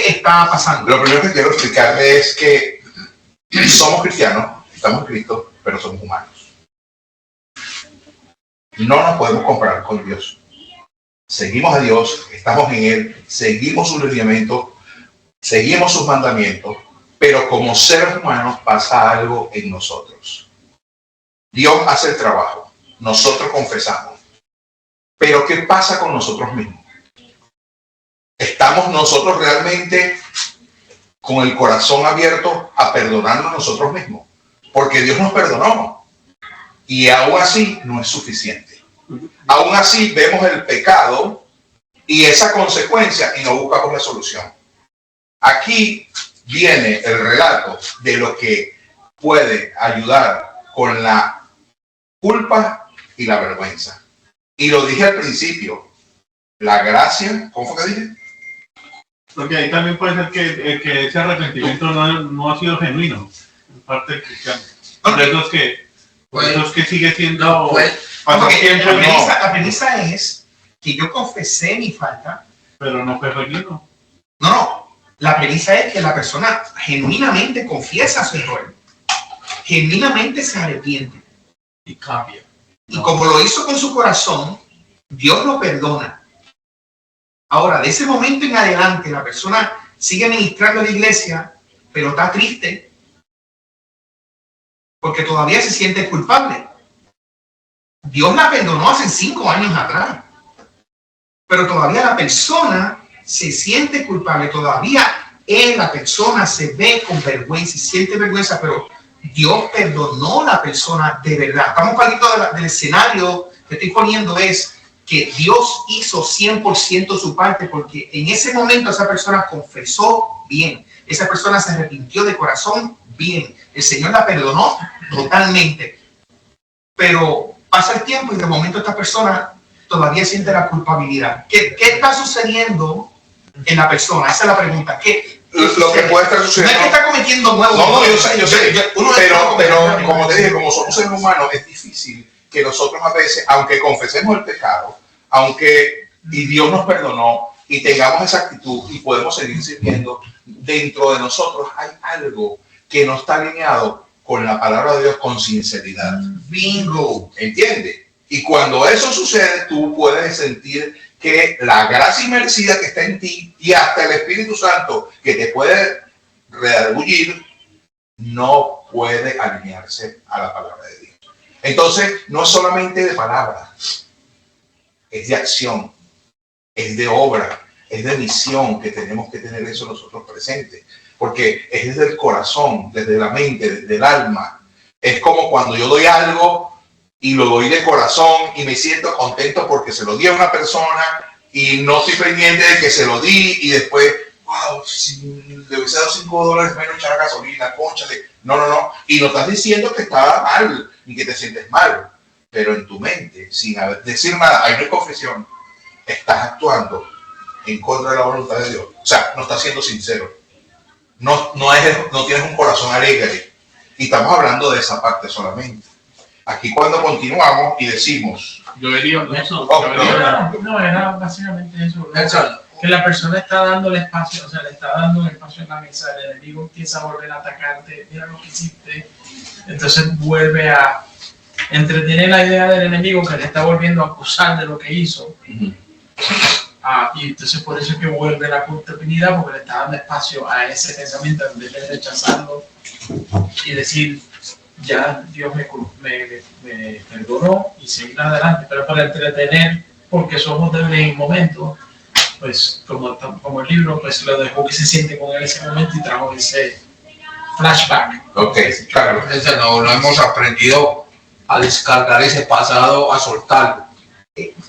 está pasando?
Lo primero que quiero explicarle es que somos cristianos, estamos en Cristo, pero somos humanos. No nos podemos comparar con Dios. Seguimos a Dios, estamos en Él, seguimos sus lineamientos, seguimos sus mandamientos, pero como seres humanos pasa algo en nosotros. Dios hace el trabajo, nosotros confesamos. Pero ¿qué pasa con nosotros mismos? ¿Estamos nosotros realmente con el corazón abierto a perdonarnos nosotros mismos? Porque Dios nos perdonó y aún así no es suficiente. Aún así vemos el pecado y esa consecuencia y no buscamos la solución. Aquí viene el relato de lo que puede ayudar con la culpa y la vergüenza. Y lo dije al principio, la gracia, ¿cómo fue que dije?
Porque ahí también puede ser que ese arrepentimiento no ha sido genuino en parte del cristiano. Por eso es que sigue siendo...
La premisa es que yo confesé mi falta.
Pero no fue genuino.
No. La premisa es que la persona genuinamente confiesa su error. Genuinamente se arrepiente.
Y cambia.
Y como lo hizo con su corazón, Dios lo perdona. Ahora, de ese momento en adelante, la persona sigue ministrando en la iglesia, pero está triste porque todavía se siente culpable. Dios la perdonó hace 5 años atrás, pero todavía la persona se siente culpable, todavía la persona se ve con vergüenza y siente vergüenza, pero Dios perdonó a la persona de verdad. Estamos hablando del escenario que estoy poniendo es que Dios hizo 100% su parte porque en ese momento esa persona confesó bien, esa persona se arrepintió de corazón bien, el Señor la perdonó totalmente, pero pasa el tiempo y de momento esta persona todavía siente la culpabilidad. ¿Qué está sucediendo en la persona? Esa es la pregunta.
Lo que puede estar sucediendo.
No es que está cometiendo nuevos.
No, yo sé. Pero como te dije, como somos seres humanos, es difícil que nosotros a veces, aunque confesemos el pecado, y Dios nos perdonó y tengamos esa actitud y podemos seguir sirviendo, dentro de nosotros hay algo que no está alineado con la palabra de Dios con sinceridad.
Bingo.
¿Entiende? Y cuando eso sucede, tú puedes sentir que la gracia inmerecida que está en ti y hasta el Espíritu Santo que te puede redarguir no puede alinearse a la palabra de Dios. Entonces, no es solamente de palabras, es de acción, es de obra, es de misión que tenemos que tener eso nosotros presentes. Porque es desde el corazón, desde la mente, desde el alma. Es como cuando yo doy algo y lo doy de corazón y me siento contento porque se lo di a una persona y no estoy pendiente de que se lo di y después, wow, si le hubiese dado $5 menos echar gasolina, cónchale. No. Y no estás diciendo que estaba mal ni que te sientes mal, pero en tu mente, sin decir nada, hay una confesión, estás actuando en contra de la voluntad de Dios. O sea, no estás siendo sincero. No tienes un corazón alegre. Y estamos hablando de esa parte solamente. Aquí cuando continuamos y decimos...
Yo diría eso.
No,
era básicamente eso. Que la persona está dando el espacio, o sea, le está dando el espacio en la mesa, el enemigo empieza a volver a atacarte, mira lo que hiciste. Entonces vuelve a entretener la idea del enemigo que le está volviendo a acusar de lo que hizo. Y entonces por eso es que vuelve la culpabilidad, porque le está dando espacio a ese pensamiento en vez de rechazarlo y decir, ya Dios me perdonó y seguir adelante. Pero para entretener, porque somos débiles en momentos, pues como el libro pues lo dejó que se siente con él en ese momento y trajo ese flashback.
Ok, claro, no hemos aprendido a descargar ese pasado, a soltarlo.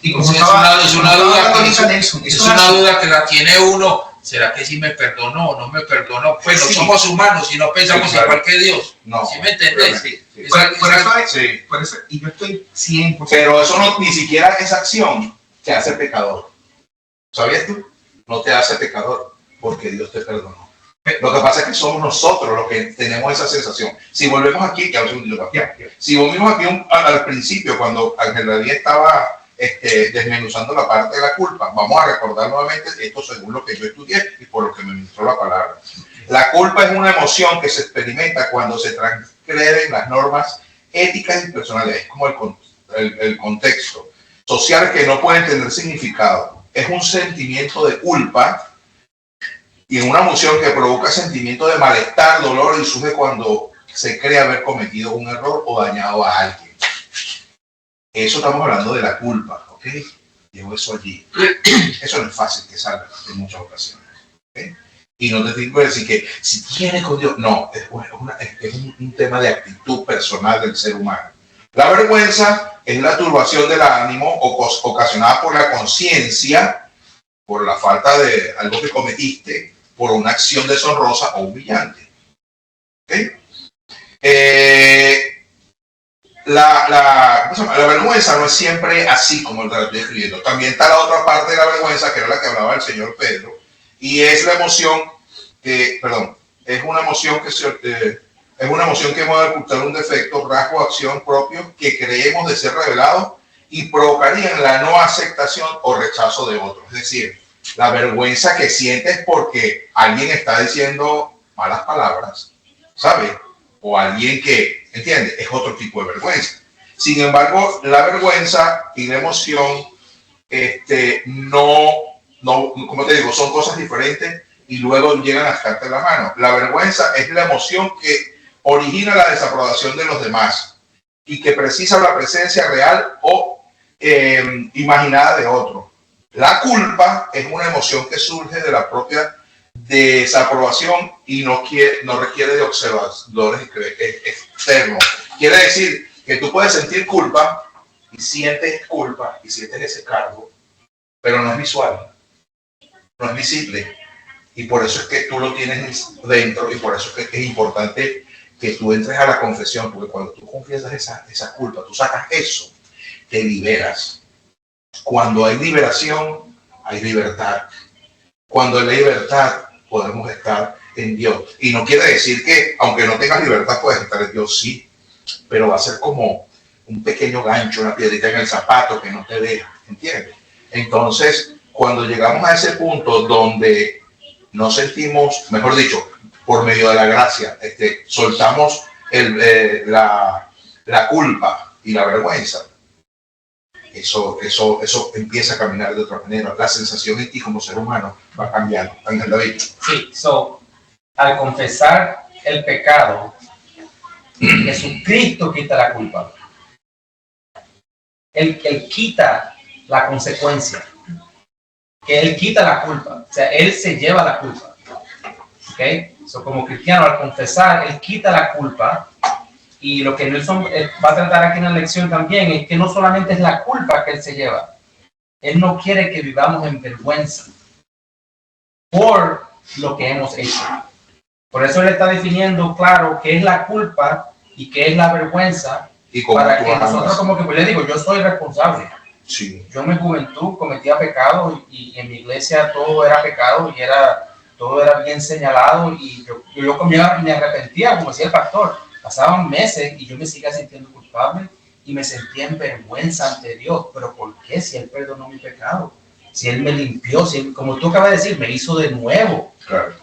Y como
es una duda que la tiene uno. ¿Será que sí me perdonó o no me perdonó? Pues no somos humanos y no pensamos igual que Dios. No. ¿Sí me entendés?
Por eso, y yo estoy 100%.
Pero eso no, ni siquiera esa acción te hace pecador. ¿Sabías tú? No te hace pecador porque Dios te perdonó. Lo que pasa es que somos nosotros los que tenemos esa sensación. Si volvemos aquí, si volvemos aquí al principio, cuando Ángel Radía estaba desmenuzando la parte de la culpa, vamos a recordar nuevamente esto según lo que yo estudié y por lo que me ministró la palabra. La culpa es una emoción que se experimenta cuando se transgreden las normas éticas y personales. Es como el contexto social que no puede tener significado. Es un sentimiento de culpa y una emoción que provoca sentimiento de malestar, dolor y surge cuando se cree haber cometido un error o dañado a alguien. Eso estamos hablando de la culpa, ¿ok? Llevo eso allí. Eso no es fácil que salga en muchas ocasiones, ¿ok? Y no te tengo que decir que si tienes con Dios, no, es un tema de actitud personal del ser humano. La vergüenza es la turbación del ánimo ocasionada por la conciencia, por la falta de algo que cometiste, por una acción deshonrosa o humillante. ¿Okay? La vergüenza no es siempre así como lo estoy escribiendo. También está la otra parte de la vergüenza, que era la que hablaba el señor Pedro, y es la emoción que, es una emoción que hemos de ocultar un defecto, rasgo o acción propio que creemos de ser revelado y provocarían la no aceptación o rechazo de otros. Es decir, la vergüenza que sientes porque alguien está diciendo malas palabras, ¿sabes? O alguien que, ¿entiendes? Es otro tipo de vergüenza. Sin embargo, la vergüenza y la emoción, como te digo, son cosas diferentes y luego llegan a estarte la mano. La vergüenza es la emoción que origina la desaprobación de los demás y que precisa la presencia real o imaginada de otro. La culpa es una emoción que surge de la propia desaprobación y no requiere de observadores externos. Quiere decir que tú puedes sentir culpa y sientes ese cargo, pero no es visual, no es visible. Y por eso es que tú lo tienes dentro y por eso es que es importante que tú entres a la confesión, porque cuando tú confiesas esa culpa, tú sacas eso, te liberas. Cuando hay liberación, hay libertad. Cuando hay libertad, podemos estar en Dios. Y no quiere decir que, aunque no tengas libertad, puedes estar en Dios, sí, pero va a ser como un pequeño gancho, una piedrita en el zapato que no te deja, ¿entiendes? Entonces, cuando llegamos a ese punto donde no sentimos, mejor dicho, por medio de la gracia, soltamos la culpa y la vergüenza, eso empieza a caminar de otra manera. La sensación en ti como ser humano va cambiando. Ángel David.
Sí, al confesar el pecado, Jesucristo quita la culpa. Él quita la consecuencia. Que Él quita la culpa. O sea, Él se lleva la culpa. ¿Ok? Como cristiano, al confesar, Él quita la culpa. Y lo que Nelson va a tratar aquí en la lección también es que no solamente es la culpa que Él se lleva. Él no quiere que vivamos en vergüenza por lo que hemos hecho. Por eso Él está definiendo claro qué es la culpa y qué es la vergüenza.
Y como
para que nosotros, como que pues le digo, yo soy responsable.
Sí.
Yo en mi juventud cometía pecados y en mi iglesia todo era pecado y todo era bien señalado y yo me arrepentía, como decía el pastor. Pasaban meses y yo me seguía sintiendo culpable y me sentía en vergüenza ante Dios. ¿Pero por qué? Si Él perdonó mi pecado, si Él me limpió, si Él, como tú acabas de decir, me hizo de nuevo.
Claro.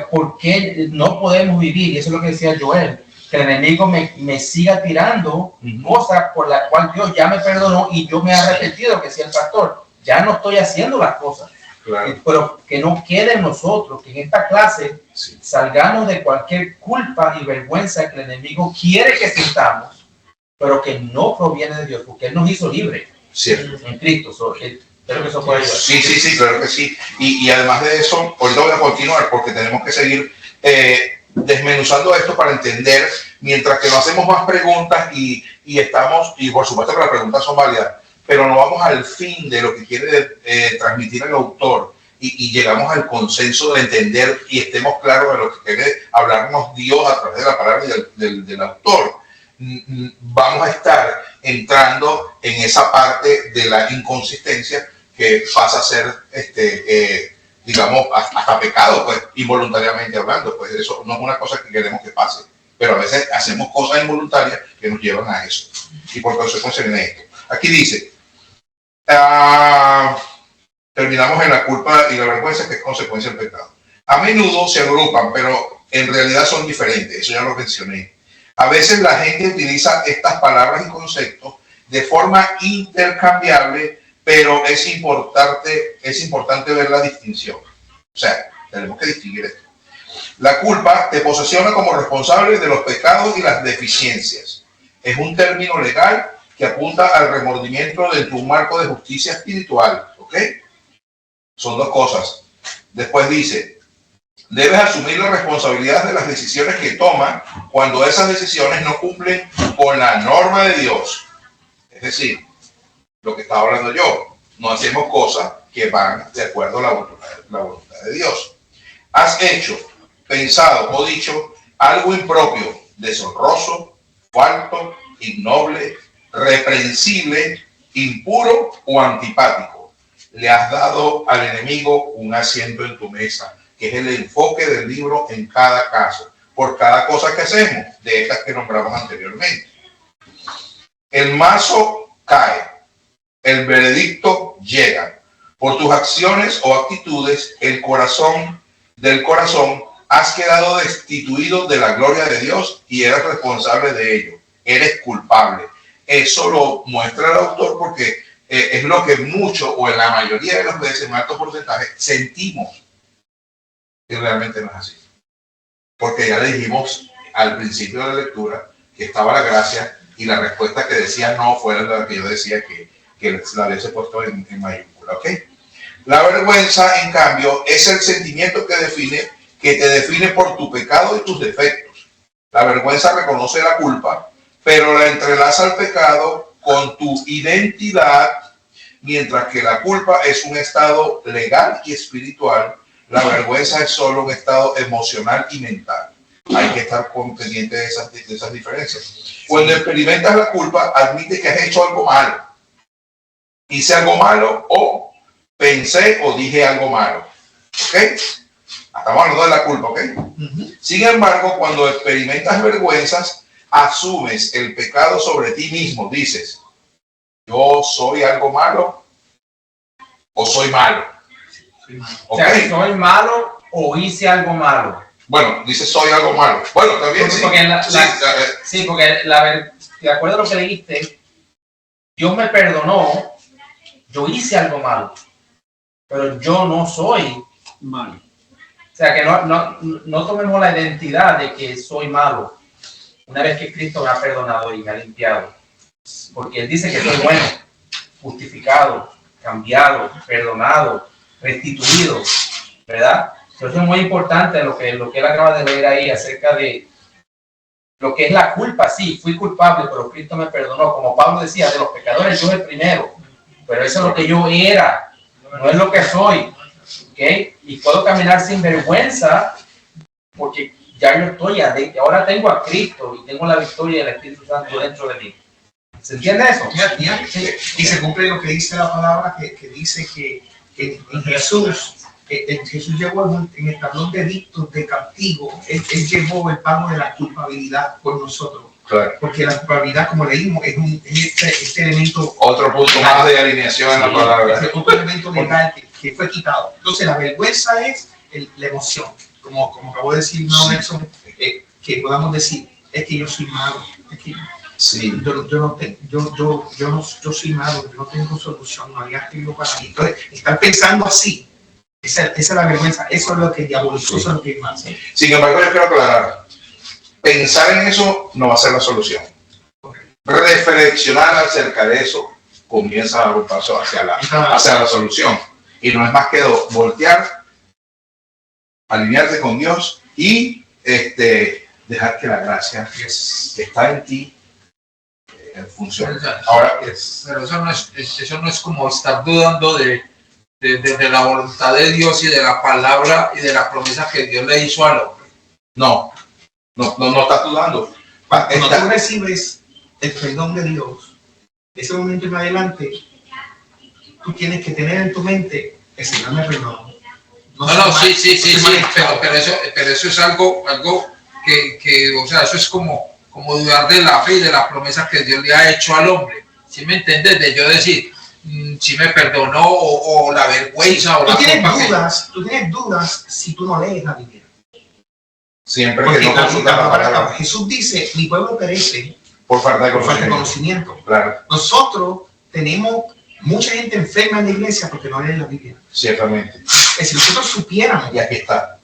¿Por qué no podemos vivir? Y eso es lo que decía Joel, que el enemigo me siga tirando cosas por las cuales Dios ya me perdonó y yo me he arrepentido, que decía el pastor. Ya no estoy haciendo las cosas.
Claro.
Pero que no quede en nosotros, que en esta clase salgamos de cualquier culpa y vergüenza que el enemigo quiere que sintamos, pero que no proviene de Dios, porque Él nos hizo libres en Cristo. Espero que eso pueda ayudar.
Sí, claro que sí. Y además de eso, ahorita voy a continuar porque tenemos que seguir desmenuzando esto para entender, mientras que no hacemos más preguntas y estamos, y por supuesto que las preguntas son válidas, pero no vamos al fin de lo que quiere transmitir el autor y llegamos al consenso de entender y estemos claros de lo que quiere hablarnos Dios a través de la palabra del autor. Vamos a estar entrando en esa parte de la inconsistencia que pasa a ser, digamos, hasta pecado, pues, involuntariamente hablando. Pues eso no es una cosa que queremos que pase, pero a veces hacemos cosas involuntarias que nos llevan a eso. Y por consecuencia viene esto. Aquí dice, terminamos en la culpa y la vergüenza, que es consecuencia del pecado. A menudo se agrupan, pero en realidad son diferentes, eso ya lo mencioné. A veces la gente utiliza estas palabras y conceptos de forma intercambiable, pero es importante ver la distinción. O sea, tenemos que distinguir esto. La culpa te posesiona como responsable de los pecados y las deficiencias. Es un término legal que apunta al remordimiento dentro de un marco de justicia espiritual. ¿Ok? Son dos cosas. Después dice, debes asumir la responsabilidad de las decisiones que toman cuando esas decisiones no cumplen con la norma de Dios. Es decir, lo que estaba hablando yo, no hacemos cosas que van de acuerdo a la voluntad de Dios. Has hecho, pensado o dicho algo impropio, deshonroso, falto, innoble, reprensible, impuro o antipático. Le has dado al enemigo un asiento en tu mesa, que es el enfoque del libro en cada caso, por cada cosa que hacemos, de estas que nombramos anteriormente. El mazo cae, el veredicto llega. Por tus acciones o actitudes, del corazón, has quedado destituido de la gloria de Dios y eres responsable de ello. Eres culpable. Eso lo muestra el autor porque es lo que mucho o en la mayoría de las veces, en alto porcentaje, sentimos. Y realmente no es así. Porque ya le dijimos al principio de la lectura que estaba la gracia y la respuesta que decía no fue la que yo decía que la hubiese puesto en mayúscula. ¿Ok? La vergüenza, en cambio, es el sentimiento que te define por tu pecado y tus defectos. La vergüenza reconoce la culpa, pero la entrelaza al pecado con tu identidad, mientras que la culpa es un estado legal y espiritual. La vergüenza es solo un estado emocional y mental. Hay que estar pendiente de esas diferencias. Cuando experimentas la culpa, admite que has hecho algo malo. Hice algo malo o pensé o dije algo malo. ¿Ok? Estamos hablando de la culpa, ¿ok? Sin embargo, cuando experimentas vergüenzas, asumes el pecado sobre ti mismo. Dices, yo soy algo malo o soy malo.
¿Okay? O sea, soy malo o hice algo malo.
Bueno, dice soy algo malo. Bueno, también sí.
Porque de acuerdo a lo que leíste, Dios me perdonó, yo hice algo malo, pero yo no soy
Vale.
O sea, que no tomemos la identidad de que soy malo una vez que Cristo me ha perdonado y me ha limpiado. Porque Él dice que soy bueno, justificado, cambiado, perdonado, restituido, ¿verdad? Entonces es muy importante lo que Él acaba de leer ahí acerca de lo que es la culpa. Sí, fui culpable, pero Cristo me perdonó. Como Pablo decía, de los pecadores yo el primero, pero eso es lo que yo era, no es lo que soy. ¿Okay? Y puedo caminar sin vergüenza porque ya yo estoy ahora tengo a Cristo y tengo la victoria del Espíritu Santo dentro de mí. ¿Se entiende eso?
Y se cumple lo que dice la palabra, que dice que en Jesús, Jesús llevó en el tablón de dictos de castigo, él llevó el pago de la culpabilidad por nosotros.
Claro.
Porque la culpabilidad, como leímos, es este elemento.
Otro punto más de alineación en la palabra.
Es otro elemento legal que fue quitado. Entonces, la vergüenza es la emoción. Como acabo de decir, no, Nelson, que podamos decir, es que yo soy malo. Es que
Sí.
yo soy malo, yo no tengo solución, no había escrito para mí. Entonces, están pensando así. Esa es la vergüenza. Eso es lo que diaboliza, eso es lo que más.
Sin embargo, yo quiero aclarar. Pensar en eso no va a ser la solución. Reflexionar acerca de eso comienza a dar un paso hacia la solución. Y no es más que voltear, alinearte con Dios y dejar que la gracia que está en ti funcione. Ahora,
pero eso no es como estar dudando de la voluntad de Dios y de la palabra y de la promesa que Dios le hizo al hombre.
no estás dudando.
Cuando tú recibes el perdón de Dios, de ese momento en adelante, tú tienes que tener en tu mente, el Señor me perdonó.
Sí, pero eso es algo que, o sea, eso es como dudar de la fe y de la promesa que Dios le ha hecho al hombre. ¿Sí me entiendes? De yo decir, si me perdonó o la vergüenza o la culpa.
Tú tienes dudas si tú no lees la Biblia.
Siempre
Porque
que no consultas la palabra.
Jesús dice, mi pueblo perece
Por falta de
conocimiento.
conocimiento. Claro.
Nosotros tenemos mucha gente enferma en la iglesia porque no leen la Biblia.
Ciertamente.
Si nosotros supiéramos,
Y aquí está.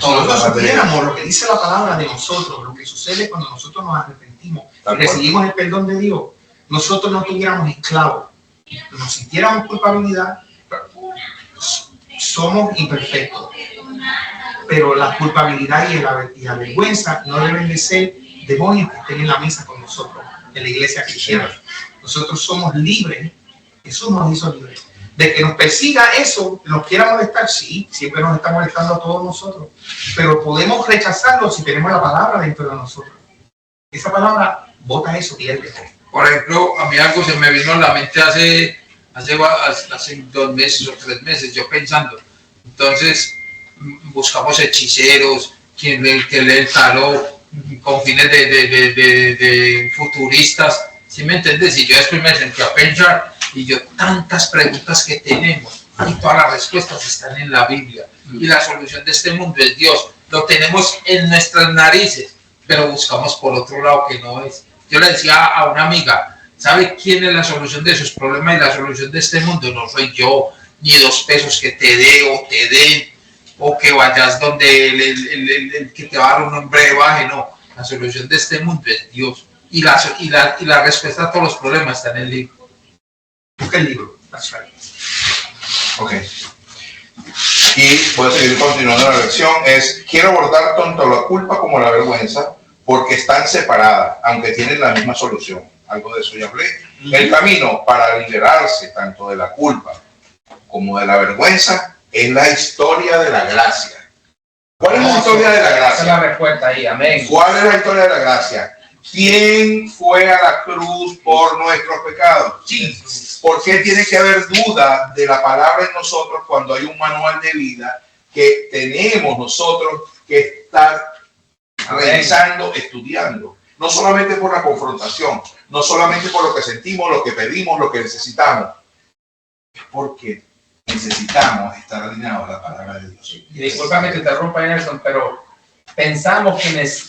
si nosotros supiéramos lo que dice la palabra de nosotros, lo que sucede cuando nosotros nos arrepentimos y recibimos el perdón de Dios, nosotros no tuviéramos esclavos, nos sintiéramos culpabilidad, somos imperfectos. Pero la culpabilidad y la vergüenza no deben de ser demonios que estén en la mesa con nosotros, en la iglesia cristiana. Nosotros somos libres, Jesús nos hizo libres. De que nos persiga eso, nos quiera molestar, sí, siempre nos está molestando a todos nosotros, pero podemos rechazarlo si tenemos la palabra dentro de nosotros. Esa palabra bota eso, pierde.
Por ejemplo, a mí algo se me vino a la mente hace 2 meses o 3 meses, yo pensando. Entonces, buscamos hechiceros, que lee el tarot, con fines de futuristas, ¿sí me entiendes? Y yo después me sentí a pensar, y yo, tantas preguntas que tenemos, y todas las respuestas están en la Biblia, y la solución de este mundo es Dios, lo tenemos en nuestras narices, pero buscamos por otro lado que no es. Yo le decía a una amiga, ¿sabe quién es la solución de sus problemas y la solución de este mundo? No soy yo, ni 2 pesos que te dé o te den, o que vayas donde el que te va a dar un brebaje, no. La solución de este mundo es Dios. Y la respuesta a todos los problemas está en el libro.
Busca el libro. That's right.
Ok. Y voy a seguir continuando la lección. Quiero abordar tanto la culpa como la vergüenza porque están separadas, aunque tienen la misma solución. Algo de eso ya hablé. El camino para liberarse tanto de la culpa como de la vergüenza es la historia de la gracia. ¿Cuál es la historia de la gracia?
Esa es la respuesta ahí, amén.
¿Cuál es la historia de la gracia? ¿Quién fue a la cruz por nuestros pecados? Sí. ¿Por qué tiene que haber duda de la palabra en nosotros cuando hay un manual de vida que tenemos nosotros que estar revisando, estudiando? No solamente por la confrontación, no solamente por lo que sentimos, lo que pedimos, lo que necesitamos. Es porque necesitamos estar alineados a la palabra de Dios.
Y discúlpame que te interrumpa, Nelson, pero pensamos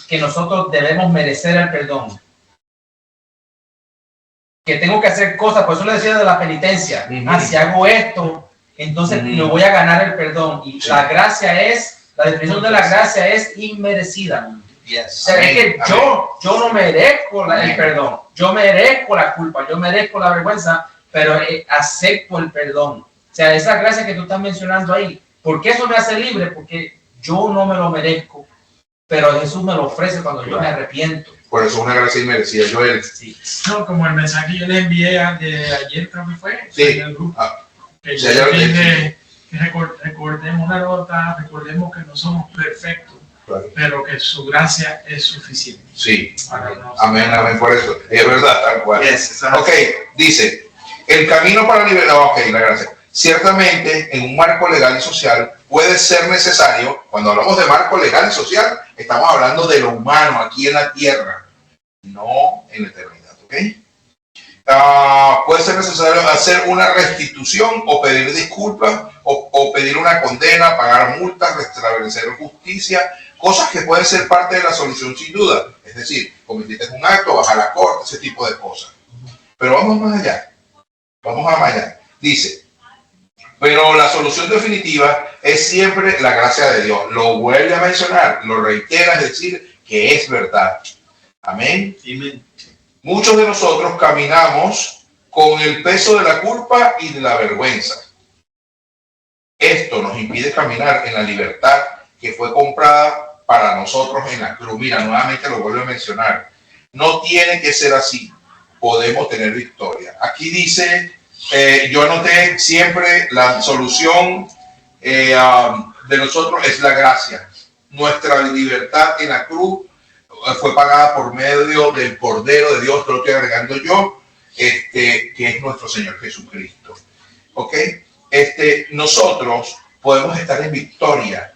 que nosotros debemos merecer el perdón. que tengo que hacer cosas, por eso le decía de la penitencia. Si hago esto, entonces me voy a ganar el perdón. Y la gracia es, la definición de la gracia es inmerecida. O sea, es que yo no merezco el perdón, yo merezco la culpa, yo merezco la vergüenza, pero acepto el perdón. O sea, esa gracia que tú estás mencionando ahí, ¿por qué eso me hace libre? Porque yo no me lo merezco, pero Jesús me lo ofrece cuando yo me arrepiento.
Por eso es una gracia inmerecida, Joel.
Sí.
No, como el mensaje que yo le envié de ayer, creo que fue,
Sí.
en el grupo. Que
Sí,
yo dije que recordemos una nota, recordemos que no somos perfectos,
Claro.
pero que su gracia es suficiente.
Sí.
Para nosotros.
Amén, amén, por eso. Es verdad, tal cual.
Yes,
Ok, dice, el camino para liberar, ok, la gracia. Ciertamente, en un marco legal y social puede ser necesario, cuando hablamos de marco legal y social, estamos hablando de lo humano aquí en la tierra, no en la eternidad, ¿ok? Puede ser necesario hacer una restitución o pedir disculpas o pedir una condena, pagar multas, restablecer justicia, cosas que pueden ser parte de la solución sin duda. Es decir, cometiste un acto, vas a la corte, ese tipo de cosas. Pero vamos más allá. Vamos a más allá. Dice, pero la solución definitiva es siempre la gracia de Dios. Lo vuelve a mencionar, lo reitera, es decir, que es verdad. Amén.
Amén.
Muchos de nosotros caminamos con el peso de la culpa y de la vergüenza. Esto nos impide caminar en la libertad que fue comprada para nosotros en la cruz. Mira, nuevamente lo vuelvo a mencionar. No tiene que ser así. Podemos tener victoria. Aquí dice, yo anoté siempre la solución de nosotros es la gracia. Nuestra libertad en la cruz fue pagada por medio del Cordero de Dios, te lo estoy agregando yo, que es nuestro Señor Jesucristo. ¿Ok? Nosotros podemos estar en victoria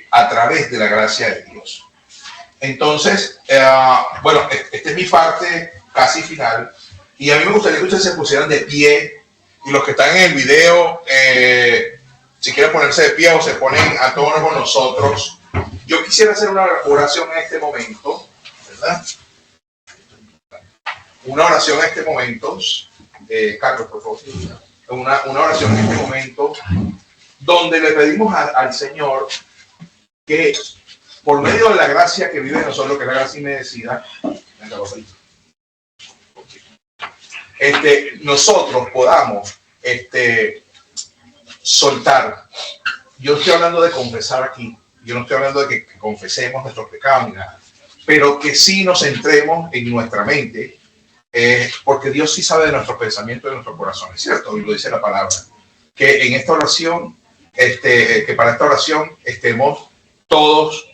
a través de la gracia de Dios. Entonces, bueno, esta es mi parte casi final. Y a mí me gustaría que ustedes se pusieran de pie. Y los que están en el video, si quieren ponerse de pie o se ponen a todos con nosotros. Yo quisiera hacer una oración en este momento, ¿verdad? Una oración en este momento. Carlos, por favor. Una oración en este momento donde le pedimos al Señor que por medio de la gracia que vive en nosotros, que es la gracia inmerecida, nosotros podamos soltar. Yo estoy hablando de confesar aquí. Yo no estoy hablando de que confesemos nuestros pecados ni nada, pero que sí nos centremos en nuestra mente, porque Dios sí sabe de nuestros pensamientos y de nuestros corazones, ¿cierto? Y lo dice la palabra. Que en esta oración, que para esta oración estemos todos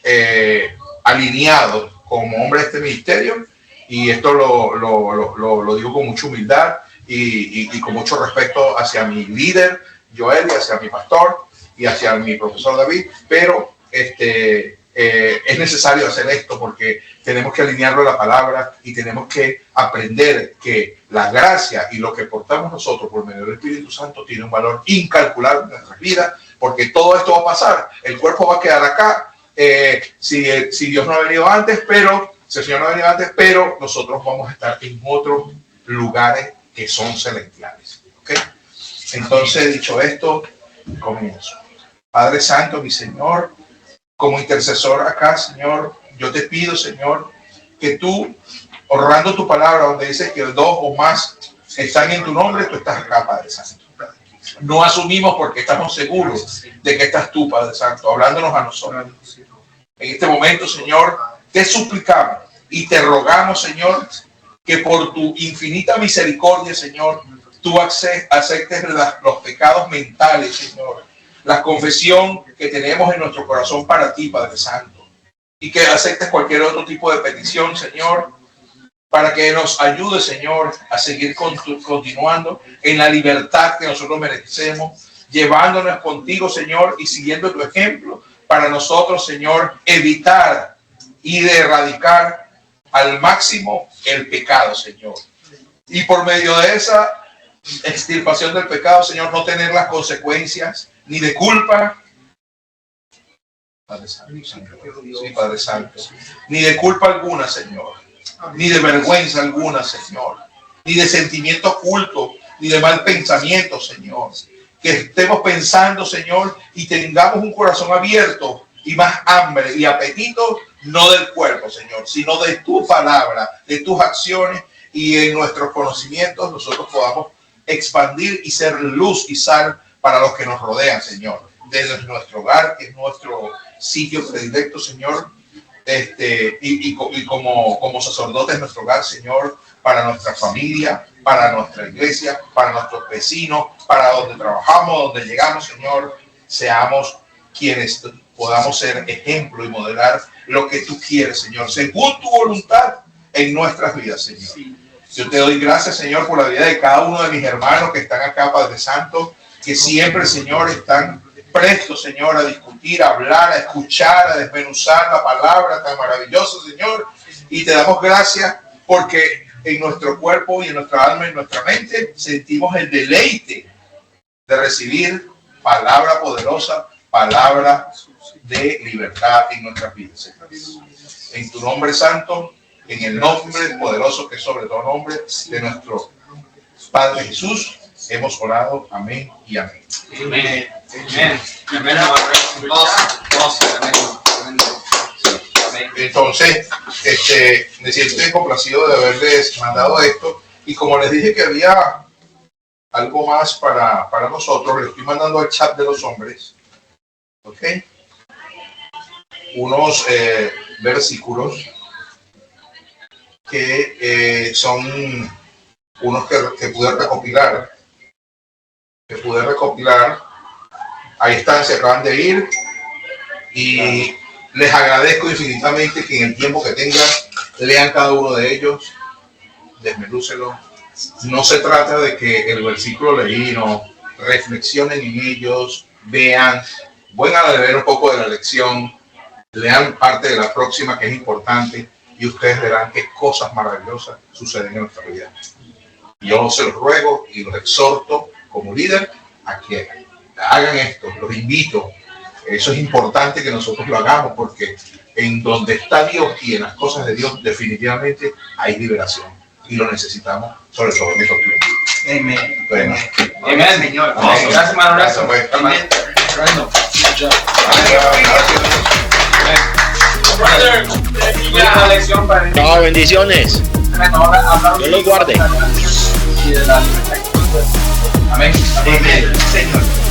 alineados como hombres de este ministerio, y esto lo digo con mucha humildad y con mucho respeto hacia mi líder, Joel, y hacia mi pastor, y hacia mi profesor David, pero es necesario hacer esto porque tenemos que alinearlo a la palabra y tenemos que aprender que la gracia y lo que portamos nosotros por medio del Espíritu Santo tiene un valor incalculable en nuestras vidas, porque todo esto va a pasar. El cuerpo va a quedar acá si Dios no ha venido antes, pero si el Señor no ha venido antes, pero nosotros vamos a estar en otros lugares que son celestiales. ¿Okay? Entonces, dicho esto, comienzo. Padre Santo, mi Señor, como intercesor acá, Señor, yo te pido, Señor, que tú, honrando tu palabra, donde dices que dos o más están en tu nombre, tú estás acá, Padre Santo. No asumimos porque estamos seguros de que estás tú, Padre Santo, hablándonos a nosotros. En este momento, Señor, te suplicamos y te rogamos, Señor, que por tu infinita misericordia, Señor, tú aceptes los pecados mentales, Señor, la confesión que tenemos en nuestro corazón para ti, Padre Santo, y que aceptes cualquier otro tipo de petición, Señor, para que nos ayude, Señor, a seguir continuando en la libertad que nosotros merecemos, llevándonos contigo, Señor, y siguiendo tu ejemplo, para nosotros, Señor, evitar y de erradicar al máximo el pecado, Señor. Y por medio de esa extirpación del pecado, Señor, no tener las consecuencias ni de culpa, Padre Santo, sí, Padre Santo, ni de culpa alguna, Señor, ni de vergüenza alguna, Señor, ni de sentimiento oculto, ni de mal pensamiento, Señor. Que estemos pensando, Señor, y tengamos un corazón abierto y más hambre y apetito, no del cuerpo, Señor, sino de tu palabra, de tus acciones, y en nuestros conocimientos nosotros podamos expandir y ser luz y sal para los que nos rodean, Señor. Desde nuestro hogar, que es nuestro sitio predilecto, Señor, y como sacerdotes de nuestro hogar, Señor, para nuestra familia, para nuestra iglesia, para nuestros vecinos, para donde trabajamos, donde llegamos, Señor, seamos quienes podamos ser ejemplo y modelar lo que tú quieres, Señor, según tu voluntad en nuestras vidas, Señor. Yo te doy gracias, Señor, por la vida de cada uno de mis hermanos que están acá, Padre Santo, que siempre, Señor, están prestos, Señor, a discutir, a hablar, a escuchar, a desmenuzar la palabra tan maravillosa, Señor. Y te damos gracias porque en nuestro cuerpo y en nuestra alma y en nuestra mente sentimos el deleite de recibir palabra poderosa, palabra de libertad en nuestras vidas, Señor. En tu nombre santo, en el nombre poderoso que es sobre todo nombre de nuestro Padre Jesús, hemos orado. Amén y amén.
Amén.
Entonces, me siento complacido de haberles mandado esto, y como les dije que había algo más para nosotros, les estoy mandando al chat de los hombres, ¿ok? Unos versículos que son unos que pude recopilar. Ahí están, se acaban de ir, y les agradezco infinitamente que en el tiempo que tengan lean cada uno de ellos, desmenúcelo. No se trata de que el versículo leí, no, reflexionen en ellos, vean, vayan a leer un poco de la lección, lean parte de la próxima que es importante, y ustedes verán qué cosas maravillosas suceden en nuestra vida. Yo se los ruego y los exhorto como líder a que hagan esto, los invito. Eso es importante que nosotros lo hagamos, porque en donde está Dios y en las cosas de Dios definitivamente hay liberación, y lo necesitamos, sobre todo en estos tiempos.
Amén.
Bueno.
Amén, Señor.
Amén.
Gracias, hermano. Gracias.
Pues.
Amén. Una lección para
No, bendiciones. Dios los guarde.
Amén. Amén. Señor.